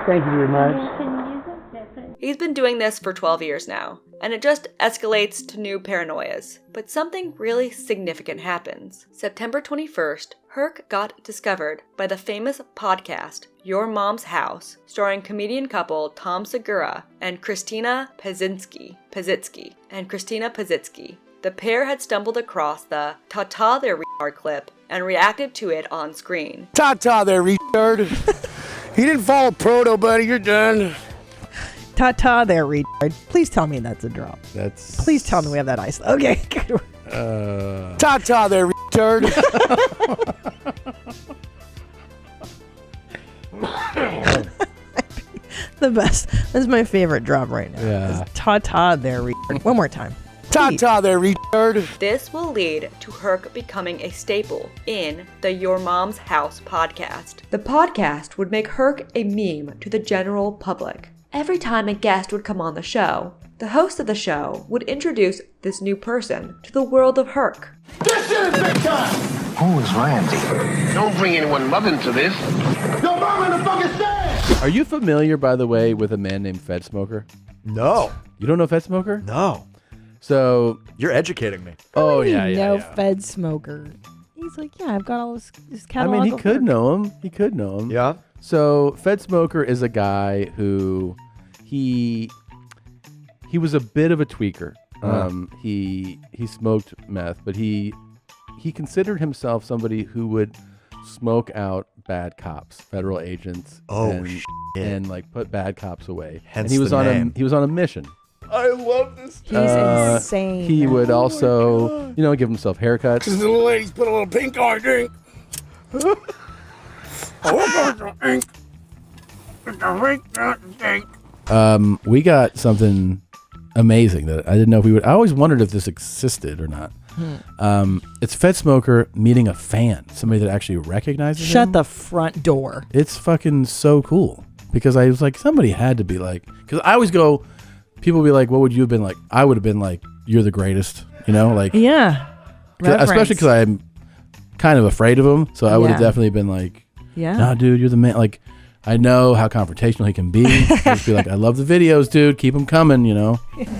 Thank you very much. He's been doing this for 12 years now, and it just escalates to new paranoias. But something really significant happens. September 21st, Herk got discovered by the famous podcast Your Mom's House, starring comedian couple Tom Segura and Christina Pazitsky. The pair had stumbled across the "Ta-ta there retard" clip and reacted to it on screen. Ta-ta there, retard. He didn't follow proto, buddy. You're done. Ta-ta there, retard. Please tell me that's a drop. Please tell me we have that ice. Okay. Ta-ta there, retard. The best. That's my favorite drop right now. Yeah. Is ta-ta there, retard. One more time. Ta-ta there, retard. This will lead to Herk becoming a staple in the Your Mom's House podcast. The podcast would make Herk a meme to the general public. Every time a guest would come on the show, the host of the show would introduce this new person to the world of Herk. This shit is big time! Who is Randy? Don't bring anyone mother into this. Yo, mom in the fucking stand! Are you familiar, by the way, with a man named Fedsmoker? No. You don't know Fedsmoker? No. So you're educating me. Oh Yeah. yeah. Fedsmoker. He's like, yeah, I've got all this catalog. I mean, he of could Herk. know him. He could know him. Yeah. So Fedsmoker is a guy who he was a bit of a tweaker. He smoked meth, but he considered himself somebody who would smoke out bad cops, federal agents, and like put bad cops away. Hence and he was the on name. he was on a mission. I love this. He's insane. He would also, give himself haircuts. The little ladies put a little pink on her drink. We got something amazing that I didn't know if we would. I always wondered if this existed or not. It's Fedsmoker meeting a fan, somebody that actually recognizes him. Shut the front door. It's fucking so cool because I was like, somebody had to be like, because I always go, people be like, what would you have been like? I would have been like, you're the greatest, like, yeah, especially because I'm kind of afraid of him, so I would have definitely been like, nah, dude, you're the man. Like, I know how confrontational he can be. Just be like, I love the videos, dude. Keep them coming,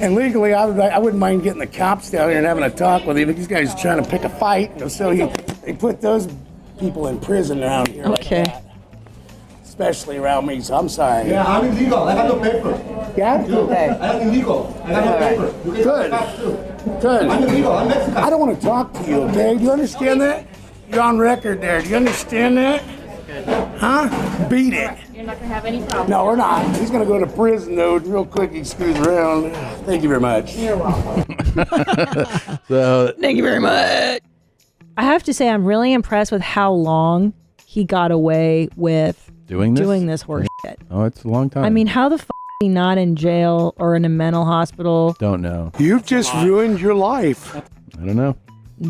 And legally, I wouldn't mind getting the cops down here and having a talk with him. These guys are trying to pick a fight, so they put those people in prison around here. Okay. Like that. Especially around me, so I'm sorry. Yeah, I'm illegal. I got no paper. Yeah? Okay. I'm illegal. I got no paper. You can Good. talk too. Good. I'm illegal. I'm Mexican. I don't want to talk to you, okay? Do you understand that? You're on record there. Do you understand that? Huh? Beat it. You're not going to have any problems. No, we're not. He's going to go to prison, though, real quick. He screws around. Thank you very much. You're welcome. So, Thank you very much. I have to say, I'm really impressed with how long he got away with doing this horse shit. Oh, it's a long time. I mean, how the f is he not in jail or in a mental hospital? Don't know. You've just ruined your life. I don't know.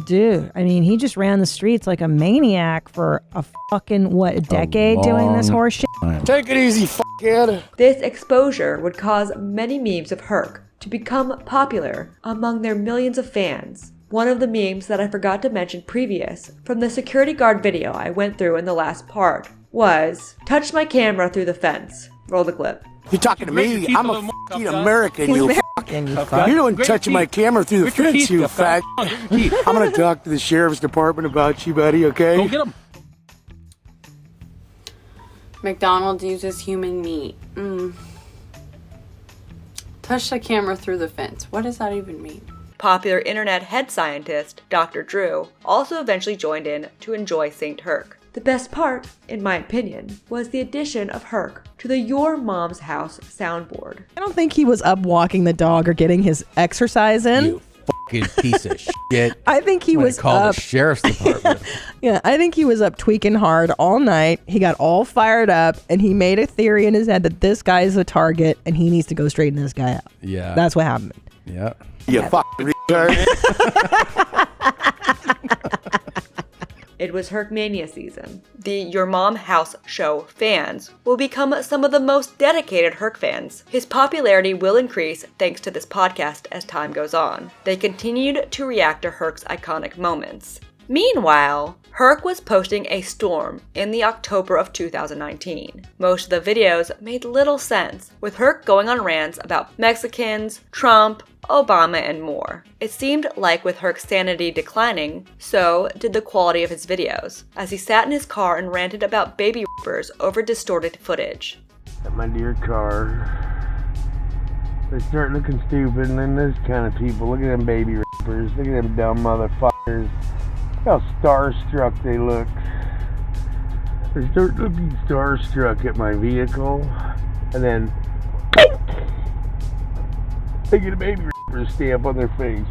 Dude, I mean, he just ran the streets like a maniac for a fucking, a decade doing this long horse shit? Take it easy, fuckhead. This exposure would cause many memes of Herk to become popular among their millions of fans. One of the memes that I forgot to mention previous from the security guard video I went through in the last part was, touch my camera through the fence. Roll the clip. You're talking to me. I'm a fucking American, you fucking. You're the one touching my camera through the fence, you fag. I'm going to talk to the sheriff's department about you, buddy, okay? Go get him. McDonald's uses human meat. Touch the camera through the fence. What does that even mean? Popular internet head scientist Dr. Drew also eventually joined in to enjoy St. Herk. The best part, in my opinion, was the addition of Herk to the Your Mom's House soundboard. I don't think he was up walking the dog or getting his exercise in. You fucking piece of shit. I think he was called up. the sheriff's department. Yeah, I think he was up tweaking hard all night. He got all fired up, and he made a theory in his head that this guy is a target, and he needs to go straighten this guy out. Yeah. That's what happened. Yeah. You fucking retard. It was Herkmania season. The Your Mom House show fans will become some of the most dedicated Herk fans. His popularity will increase thanks to this podcast as time goes on. They continued to react to Herk's iconic moments. Meanwhile, Herk was posting a storm in the October of 2019. Most of the videos made little sense, with Herk going on rants about Mexicans, Trump, Obama, and more. It seemed like with Herk's sanity declining, so did the quality of his videos, as he sat in his car and ranted about baby rappers over distorted footage. At my dear car. They start looking stupid, and then this kind of people. Look at them baby rappers. Look at them dumb motherfuckers. Look how starstruck they look. They start looking starstruck at my vehicle, and then they get a baby rapper stamp on their face.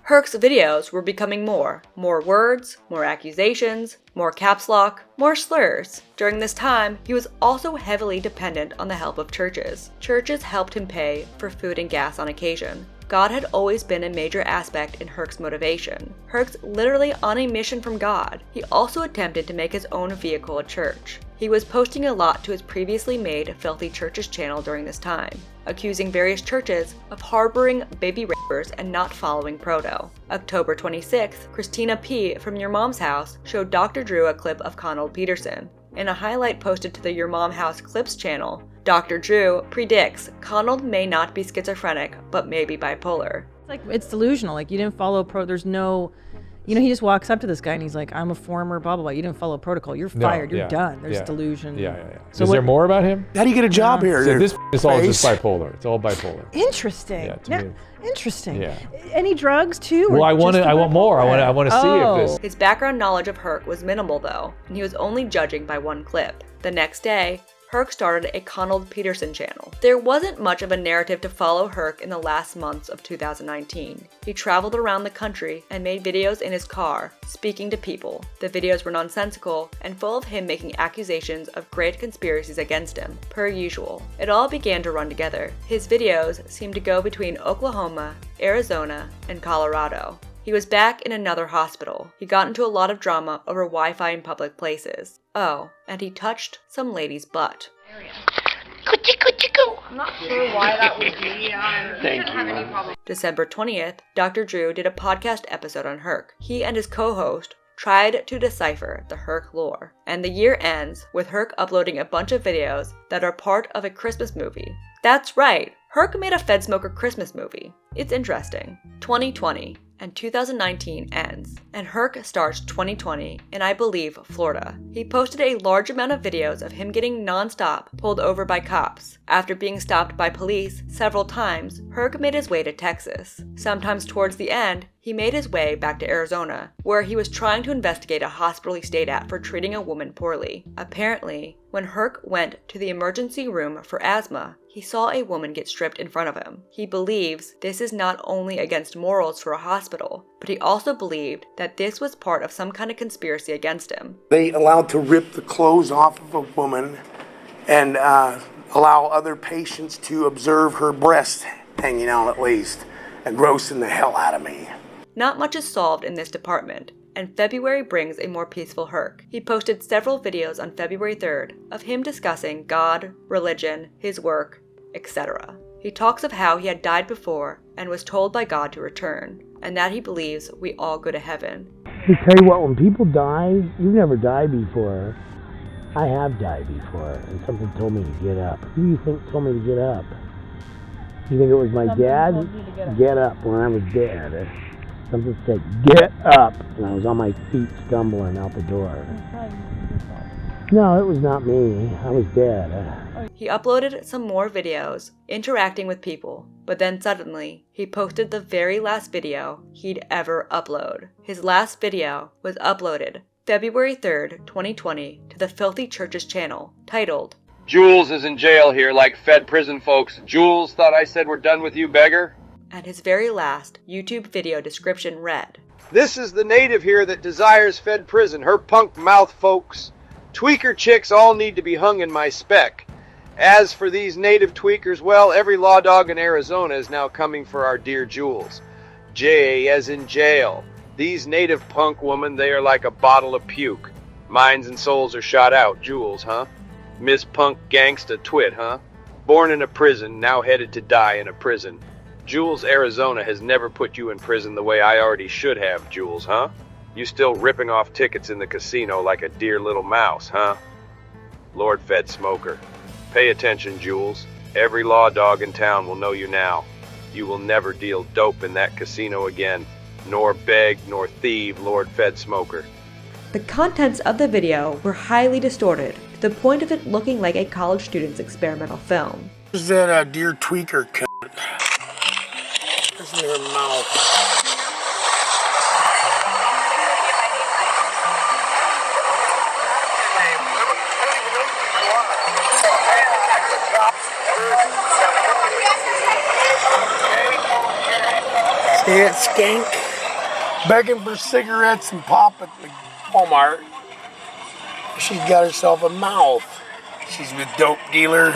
Herk's videos were becoming more words, more accusations, more caps lock, more slurs. During this time, he was also heavily dependent on the help of churches. Churches helped him pay for food and gas on occasion. God had always been a major aspect in Herk's motivation. Herk's literally on a mission from God. He also attempted to make his own vehicle a church. He was posting a lot to his previously made Filthy Churches channel during this time, accusing various churches of harboring baby rapers and not following proto. October 26th, Christina P. from Your Mom's House showed Dr. Drew a clip of Conald Peterson. In a highlight posted to the Your Mom House Clips channel, Dr. Drew predicts Conald may not be schizophrenic, but may be bipolar. It's delusional. Like, you didn't follow there's no, he just walks up to this guy and he's like, I'm a former blah, blah, blah. You didn't follow protocol. You're fired. You're done. There's delusion. So is there more about him? How do you get a job here? So this is all just bipolar. It's all bipolar. Interesting. Yeah, to me. Interesting. Yeah. Any drugs too? Well, I want more. I want to see if this. His background knowledge of Herk was minimal though, and he was only judging by one clip. The next day, Herk started a Conald Peterson channel. There wasn't much of a narrative to follow Herk in the last months of 2019. He traveled around the country and made videos in his car, speaking to people. The videos were nonsensical and full of him making accusations of great conspiracies against him, per usual. It all began to run together. His videos seemed to go between Oklahoma, Arizona, and Colorado. He was back in another hospital. He got into a lot of drama over Wi-Fi in public places. Oh, and he touched some lady's butt. I'm not sure why that would be. Thank you. December 20th, Dr. Drew did a podcast episode on Herk. He and his co-host tried to decipher the Herk lore. And the year ends with Herk uploading a bunch of videos that are part of a Christmas movie. That's right, Herk made a Fedsmoker Christmas movie. It's interesting. 2020 and 2019 ends, and Herk starts 2020 in, I believe, Florida. He posted a large amount of videos of him getting non-stop pulled over by cops. After being stopped by police several times, Herk made his way to Texas. Sometimes towards the end, he made his way back to Arizona, where he was trying to investigate a hospital he stayed at for treating a woman poorly. Apparently, when Herk went to the emergency room for asthma, he saw a woman get stripped in front of him. He believes this is not only against morals for a hospital, but he also believed that this was part of some kind of conspiracy against him. They allowed to rip the clothes off of a woman and allow other patients to observe her breast hanging out at least, and grossing the hell out of me. Not much is solved in this department, and February brings a more peaceful Herk. He posted several videos on February 3rd of him discussing God, religion, his work, etc. He talks of how he had died before and was told by God to return, and that he believes we all go to heaven. I tell you what, when people die, you've never died before. I have died before, and something told me to get up. Who do you think told me to get up? You think it was my dad? Get up when I was dead. Something said, get up, and I was on my feet stumbling out the door. No, it was not me. I was dead. He uploaded some more videos, interacting with people, but then suddenly, he posted the very last video he'd ever upload. His last video was uploaded February 3rd, 2020, to the Filthy Churches channel, titled, Jules is in jail here like Fed prison folks. Jules, thought I said we're done with you, beggar? And his very last YouTube video description read, This is the native here that desires Fed prison, her punk mouth folks. Tweaker chicks all need to be hung in my spec. As for these native tweakers, well, every law dog in Arizona is now coming for our dear Jules. J as in jail. These native punk women, they are like a bottle of puke. Minds and souls are shot out. Jules, huh? Miss Punk Gangsta Twit, huh? Born in a prison, now headed to die in a prison. Jules, Arizona has never put you in prison the way I already should have, Jules, huh? You still ripping off tickets in the casino like a dear little mouse, huh? Lord Fedsmoker. Pay attention, Jules. Every law dog in town will know you now. You will never deal dope in that casino again, nor beg nor thieve Lord Fedsmoker. The contents of the video were highly distorted, to the point of it looking like a college student's experimental film. Is that dear tweaker cunt? That's in her mouth. See that skank? Begging for cigarettes and pop at the Walmart. She's got herself a mouth. She's with dope dealer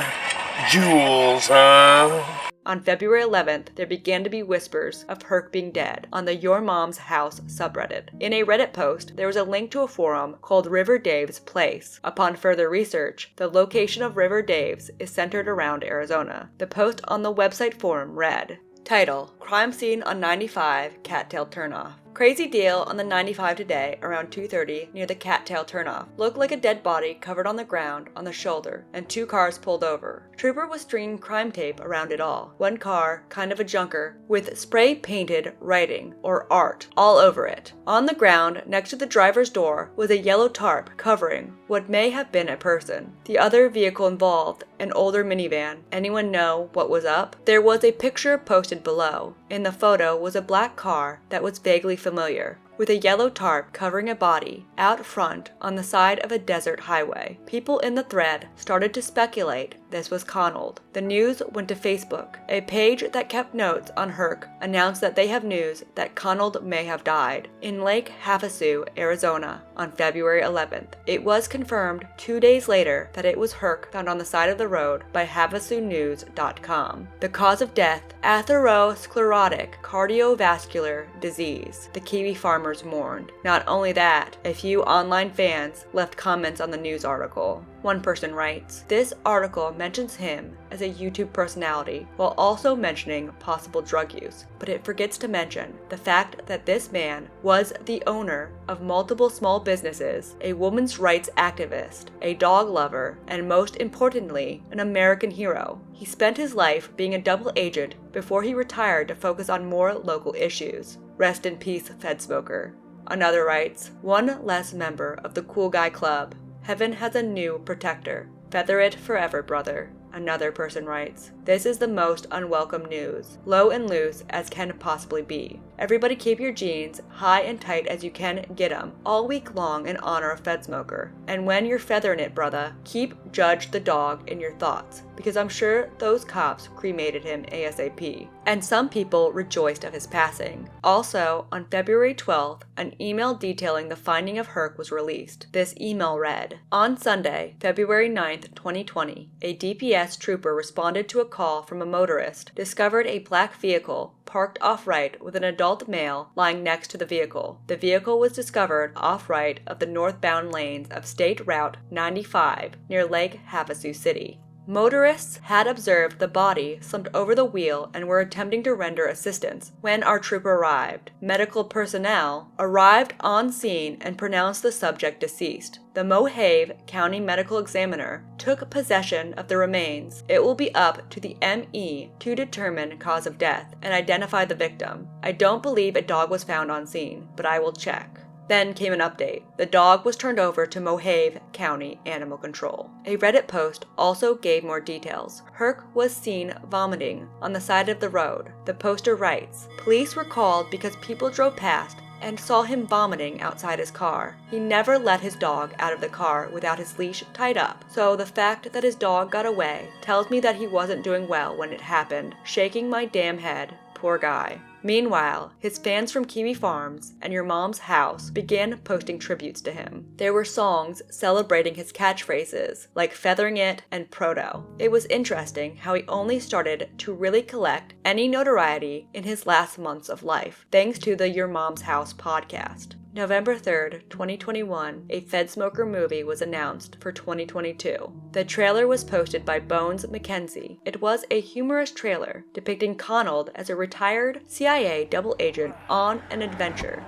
Jules, huh? On February 11th, there began to be whispers of Herk being dead on the Your Mom's House subreddit. In a Reddit post, there was a link to a forum called River Dave's Place. Upon further research, the location of River Dave's is centered around Arizona. The post on the website forum read, Title, Crime Scene on 95, Cattail Turnoff. Crazy deal on the 95 today around 2:30 near the Cattail Turnoff. Looked like a dead body covered on the ground on the shoulder and 2 cars pulled over. Trooper was stringing crime tape around it all. One car, kind of a junker, with spray painted writing or art all over it. On the ground next to the driver's door was a yellow tarp covering what may have been a person. The other vehicle involved, an older minivan. Anyone know what was up? There was a picture posted below. In the photo was a black car that was vaguely familiar, with a yellow tarp covering a body out front on the side of a desert highway. People in the thread started to speculate this was Connell. The news went to Facebook. A page that kept notes on Herk announced that they have news that Connell may have died in Lake Havasu, Arizona, on February 11th. It was confirmed 2 days later that it was Herk found on the side of the road by HavasuNews.com. The cause of death, atherosclerotic cardiovascular disease, the Kiwi farmers mourned. Not only that, a few online fans left comments on the news article. One person writes, this article mentions him as a YouTube personality while also mentioning possible drug use, but it forgets to mention the fact that this man was the owner of multiple small businesses, a women's rights activist, a dog lover, and most importantly, an American hero. He spent his life being a double agent before he retired to focus on more local issues. Rest in peace, Fedsmoker. Another writes, one less member of the cool guy club. Heaven has a new protector. Feather it forever, brother. Another person writes, this is the most unwelcome news, low and loose as can possibly be. Everybody keep your jeans high and tight as you can get 'em all week long in honor of Fedsmoker. And when you're feathering it, brother, keep Judge the dog in your thoughts, because I'm sure those cops cremated him ASAP. And some people rejoiced of his passing. Also, on February 12th, an email detailing the finding of Herk was released. This email read, on Sunday, February 9th, 2020, a DPS trooper responded to a call from a motorist, discovered a black vehicle parked off-right with an adult male lying next to the vehicle. The vehicle was discovered off-right of the northbound lanes of State Route 95 near Lake Havasu City. Motorists had observed the body slumped over the wheel and were attempting to render assistance when our trooper arrived. Medical personnel arrived on scene and pronounced the subject deceased. The Mohave County Medical Examiner took possession of the remains. It will be up to the ME to determine cause of death and identify the victim. I don't believe a dog was found on scene, but I will check. Then came an update. The dog was turned over to Mohave County Animal Control. A Reddit post also gave more details. Herk was seen vomiting on the side of the road. The poster writes, "Police were called because people drove past and saw him vomiting outside his car. He never let his dog out of the car without his leash tied up, so the fact that his dog got away tells me that he wasn't doing well when it happened. Shaking my damn head. Poor guy." Meanwhile, his fans from Kiwi Farms and Your Mom's House began posting tributes to him. There were songs celebrating his catchphrases, like Feathering It and Proto. It was interesting how he only started to really collect any notoriety in his last months of life, thanks to the Your Mom's House podcast. November 3rd, 2021, a Fedsmoker movie was announced for 2022. The trailer was posted by Bones McKenzie. It was a humorous trailer depicting Connell as a retired CIA double agent on an adventure.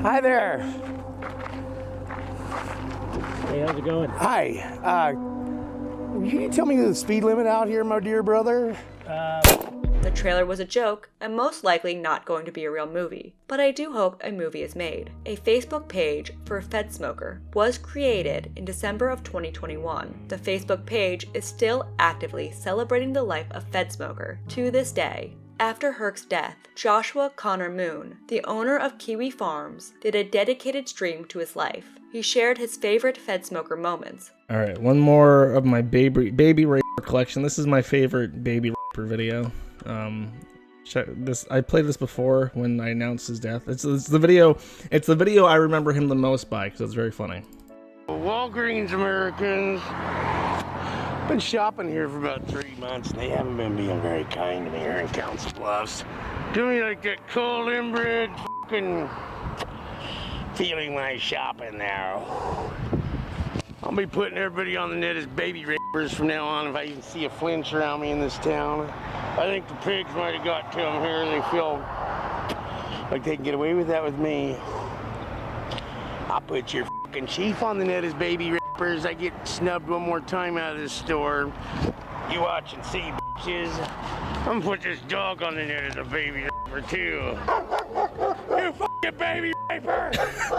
Hi there. Hey, how's it going? Hi. Can you tell me the speed limit out here, my dear brother? The trailer was a joke and most likely not going to be a real movie, but I do hope a movie is made. A Facebook page for Fedsmoker was created in December of 2021. The Facebook page is still actively celebrating the life of Fedsmoker to this day. After Herk's death, Joshua Connor Moon, the owner of Kiwi Farms, did a dedicated stream to his life. He shared his favorite Fedsmoker moments. All right, one more of my baby raper collection. This is my favorite baby raper video. Check this. I played this before when I announced his death. It's the video. It's the video I remember him the most by because it's very funny. Walgreens Americans. Been shopping here for about 3 months and they haven't been being very kind to me here in Council Bluffs. Give me like that cold inbred fucking feeling when I shop in there. I'll be putting everybody on the net as baby rapers from now on if I even see a flinch around me in this town. I think the pigs might have got to them here. They feel like they can get away with that with me. I'll put your fucking chief on the net as baby rapers. I get snubbed one more time out of this store. You watch and see, bitches. I'm gonna put this dog on the net as a baby raper too. You fucking baby raper!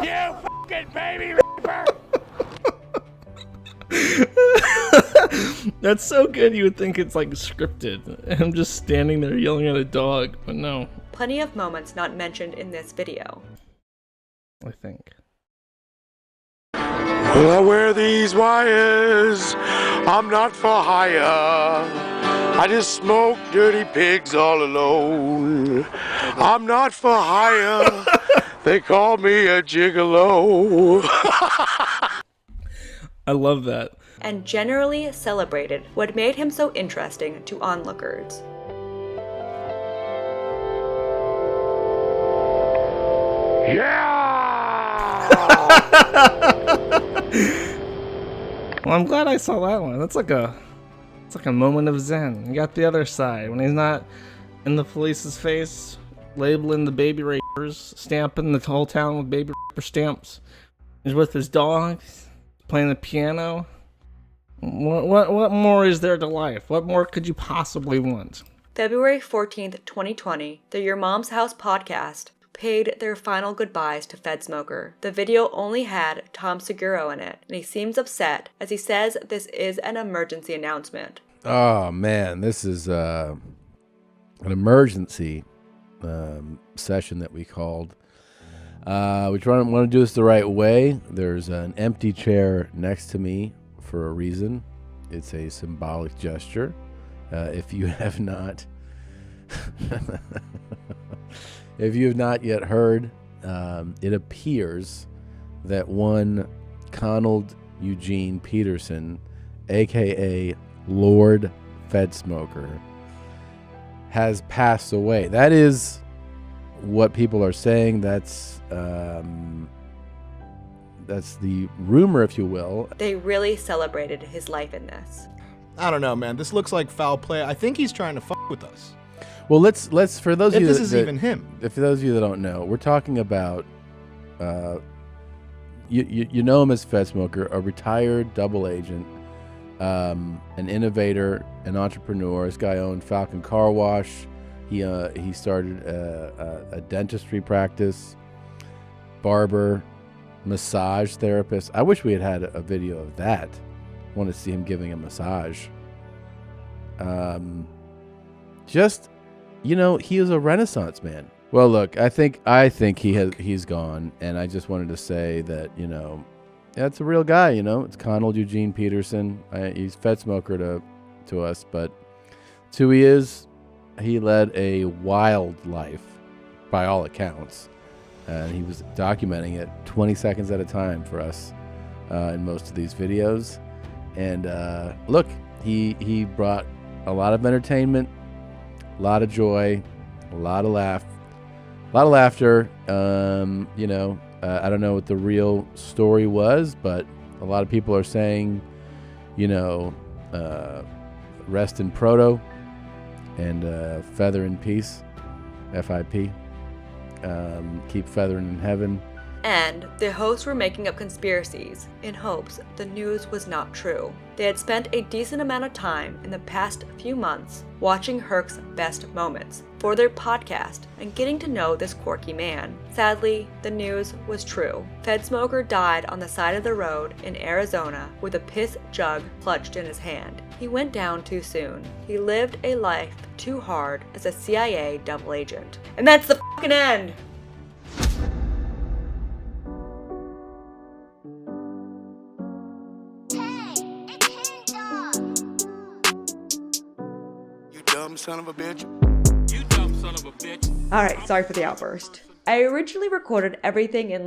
You fucking baby raper! That's so good. You would think it's like scripted. I'm just standing there yelling at a dog, but no. Plenty of moments not mentioned in this video. I think. Well, I wear these wires, I'm not for hire. I just smoke dirty pigs all alone. I'm not for hire, they call me a gigolo. I love that. And generally celebrated what made him so interesting to onlookers. Well, I'm glad I saw that one. It's like a moment of zen. You got the other side when he's not in the police's face, labeling the baby rapers, stamping the whole town with baby raper stamps. He's with his dogs, playing the piano. What more is there to life? What more could you possibly want? February 14th, 2020, the Your Mom's House podcast paid their final goodbyes to Fedsmoker. The video only had Tom Seguro in it, and he seems upset as he says this is an emergency announcement. Oh man, this is an emergency session that we called. We want to do this the right way. There's an empty chair next to me for a reason. It's a symbolic gesture. If you have not yet heard, it appears that one Connell Eugene Peterson, aka Lord Fedsmoker, has passed away. That is what people are saying. That's the rumor, if you will. They really celebrated his life in this. I don't know, man. This looks like foul play. I think he's trying to fuck with us. Well, let's for those of you this is even him. For those of you that don't know, we're talking about you know him as Fedsmoker, a retired double agent, an innovator, an entrepreneur. This guy owned Falcon Car Wash, He started a dentistry practice, barber, massage therapist. I wish we had a video of that. I want to see him giving a massage. Just, he is a Renaissance man. Well, look, I think he's gone, and I just wanted to say that, that's a real guy. It's Conald Eugene Peterson. He's Fedsmoker to us, but it's who he is. He led a wild life, by all accounts, and he was documenting it 20 seconds at a time for us in most of these videos. And look, he brought a lot of entertainment, a lot of joy, a lot of laughter. I don't know what the real story was, but a lot of people are saying, rest in Proto and feather in peace, FIP. Keep feathering in heaven. And the hosts were making up conspiracies in hopes the news was not true. They had spent a decent amount of time in the past few months watching Herk's best moments for their podcast and getting to know this quirky man. Sadly, the news was true. Fedsmoker died on the side of the road in Arizona with a piss jug clutched in his hand. He went down too soon. He lived a life too hard as a CIA double agent. And that's the fucking end! Son of a bitch. You dumb son of a bitch. Alright, sorry for the outburst. I originally recorded everything in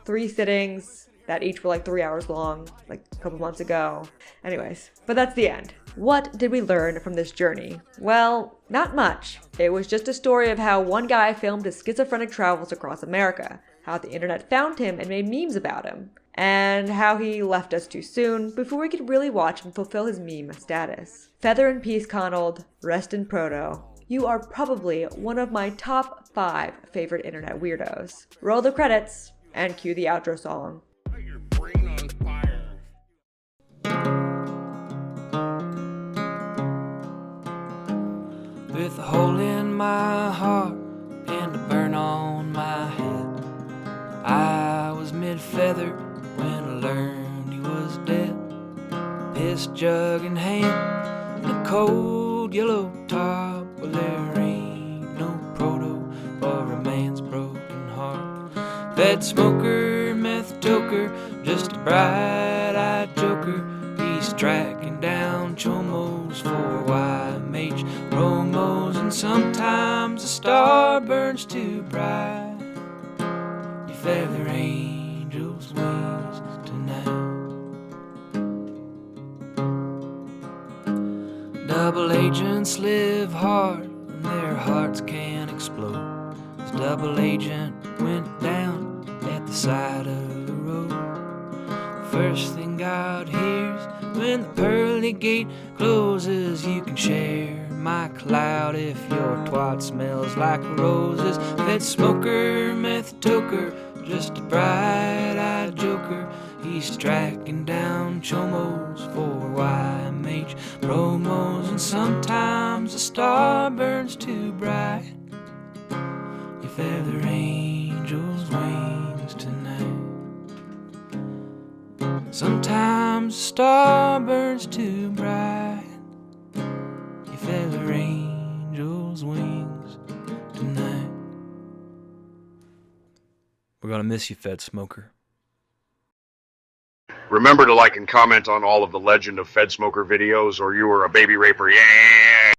3 sittings that each were 3 hours long, a couple months ago. Anyways, but that's the end. What did we learn from this journey? Well, not much. It was just a story of how one guy filmed his schizophrenic travels across America, how the internet found him and made memes about him, and how he left us too soon before we could really watch him fulfill his meme status. Feather in peace, Conald. Rest in Proto. You are probably one of my top 5 favorite internet weirdos. Roll the credits and cue the outro song. With a hole in my heart and a burn on my head, I was mid-feather when I learned he was dead. Piss jug in hand, a cold yellow top. Well, there ain't no proto for a man's broken heart. Fedsmoker, meth toker, just a bright-eyed joker. He's tracking down chomos for YMH promos, and sometimes the star burns too bright. You feather angels' wings tonight. Double agents live hard and their hearts can explode. This double agent went down at the side of the road. First thing God hears when the pearly gate closes, you can share my cloud if your twat smells like roses. Fedsmoker, meth toker, just a bright-eyed joker. He's tracking down chomos for YMH promos, and sometimes the star burns too bright. You feather angels' wings tonight. Sometimes the star burns too bright. You feather angels' wings tonight. We're gonna miss you, Fedsmoker. Remember to like and comment on all of the Legend of Fedsmoker videos, or you were a baby raper. Yeah!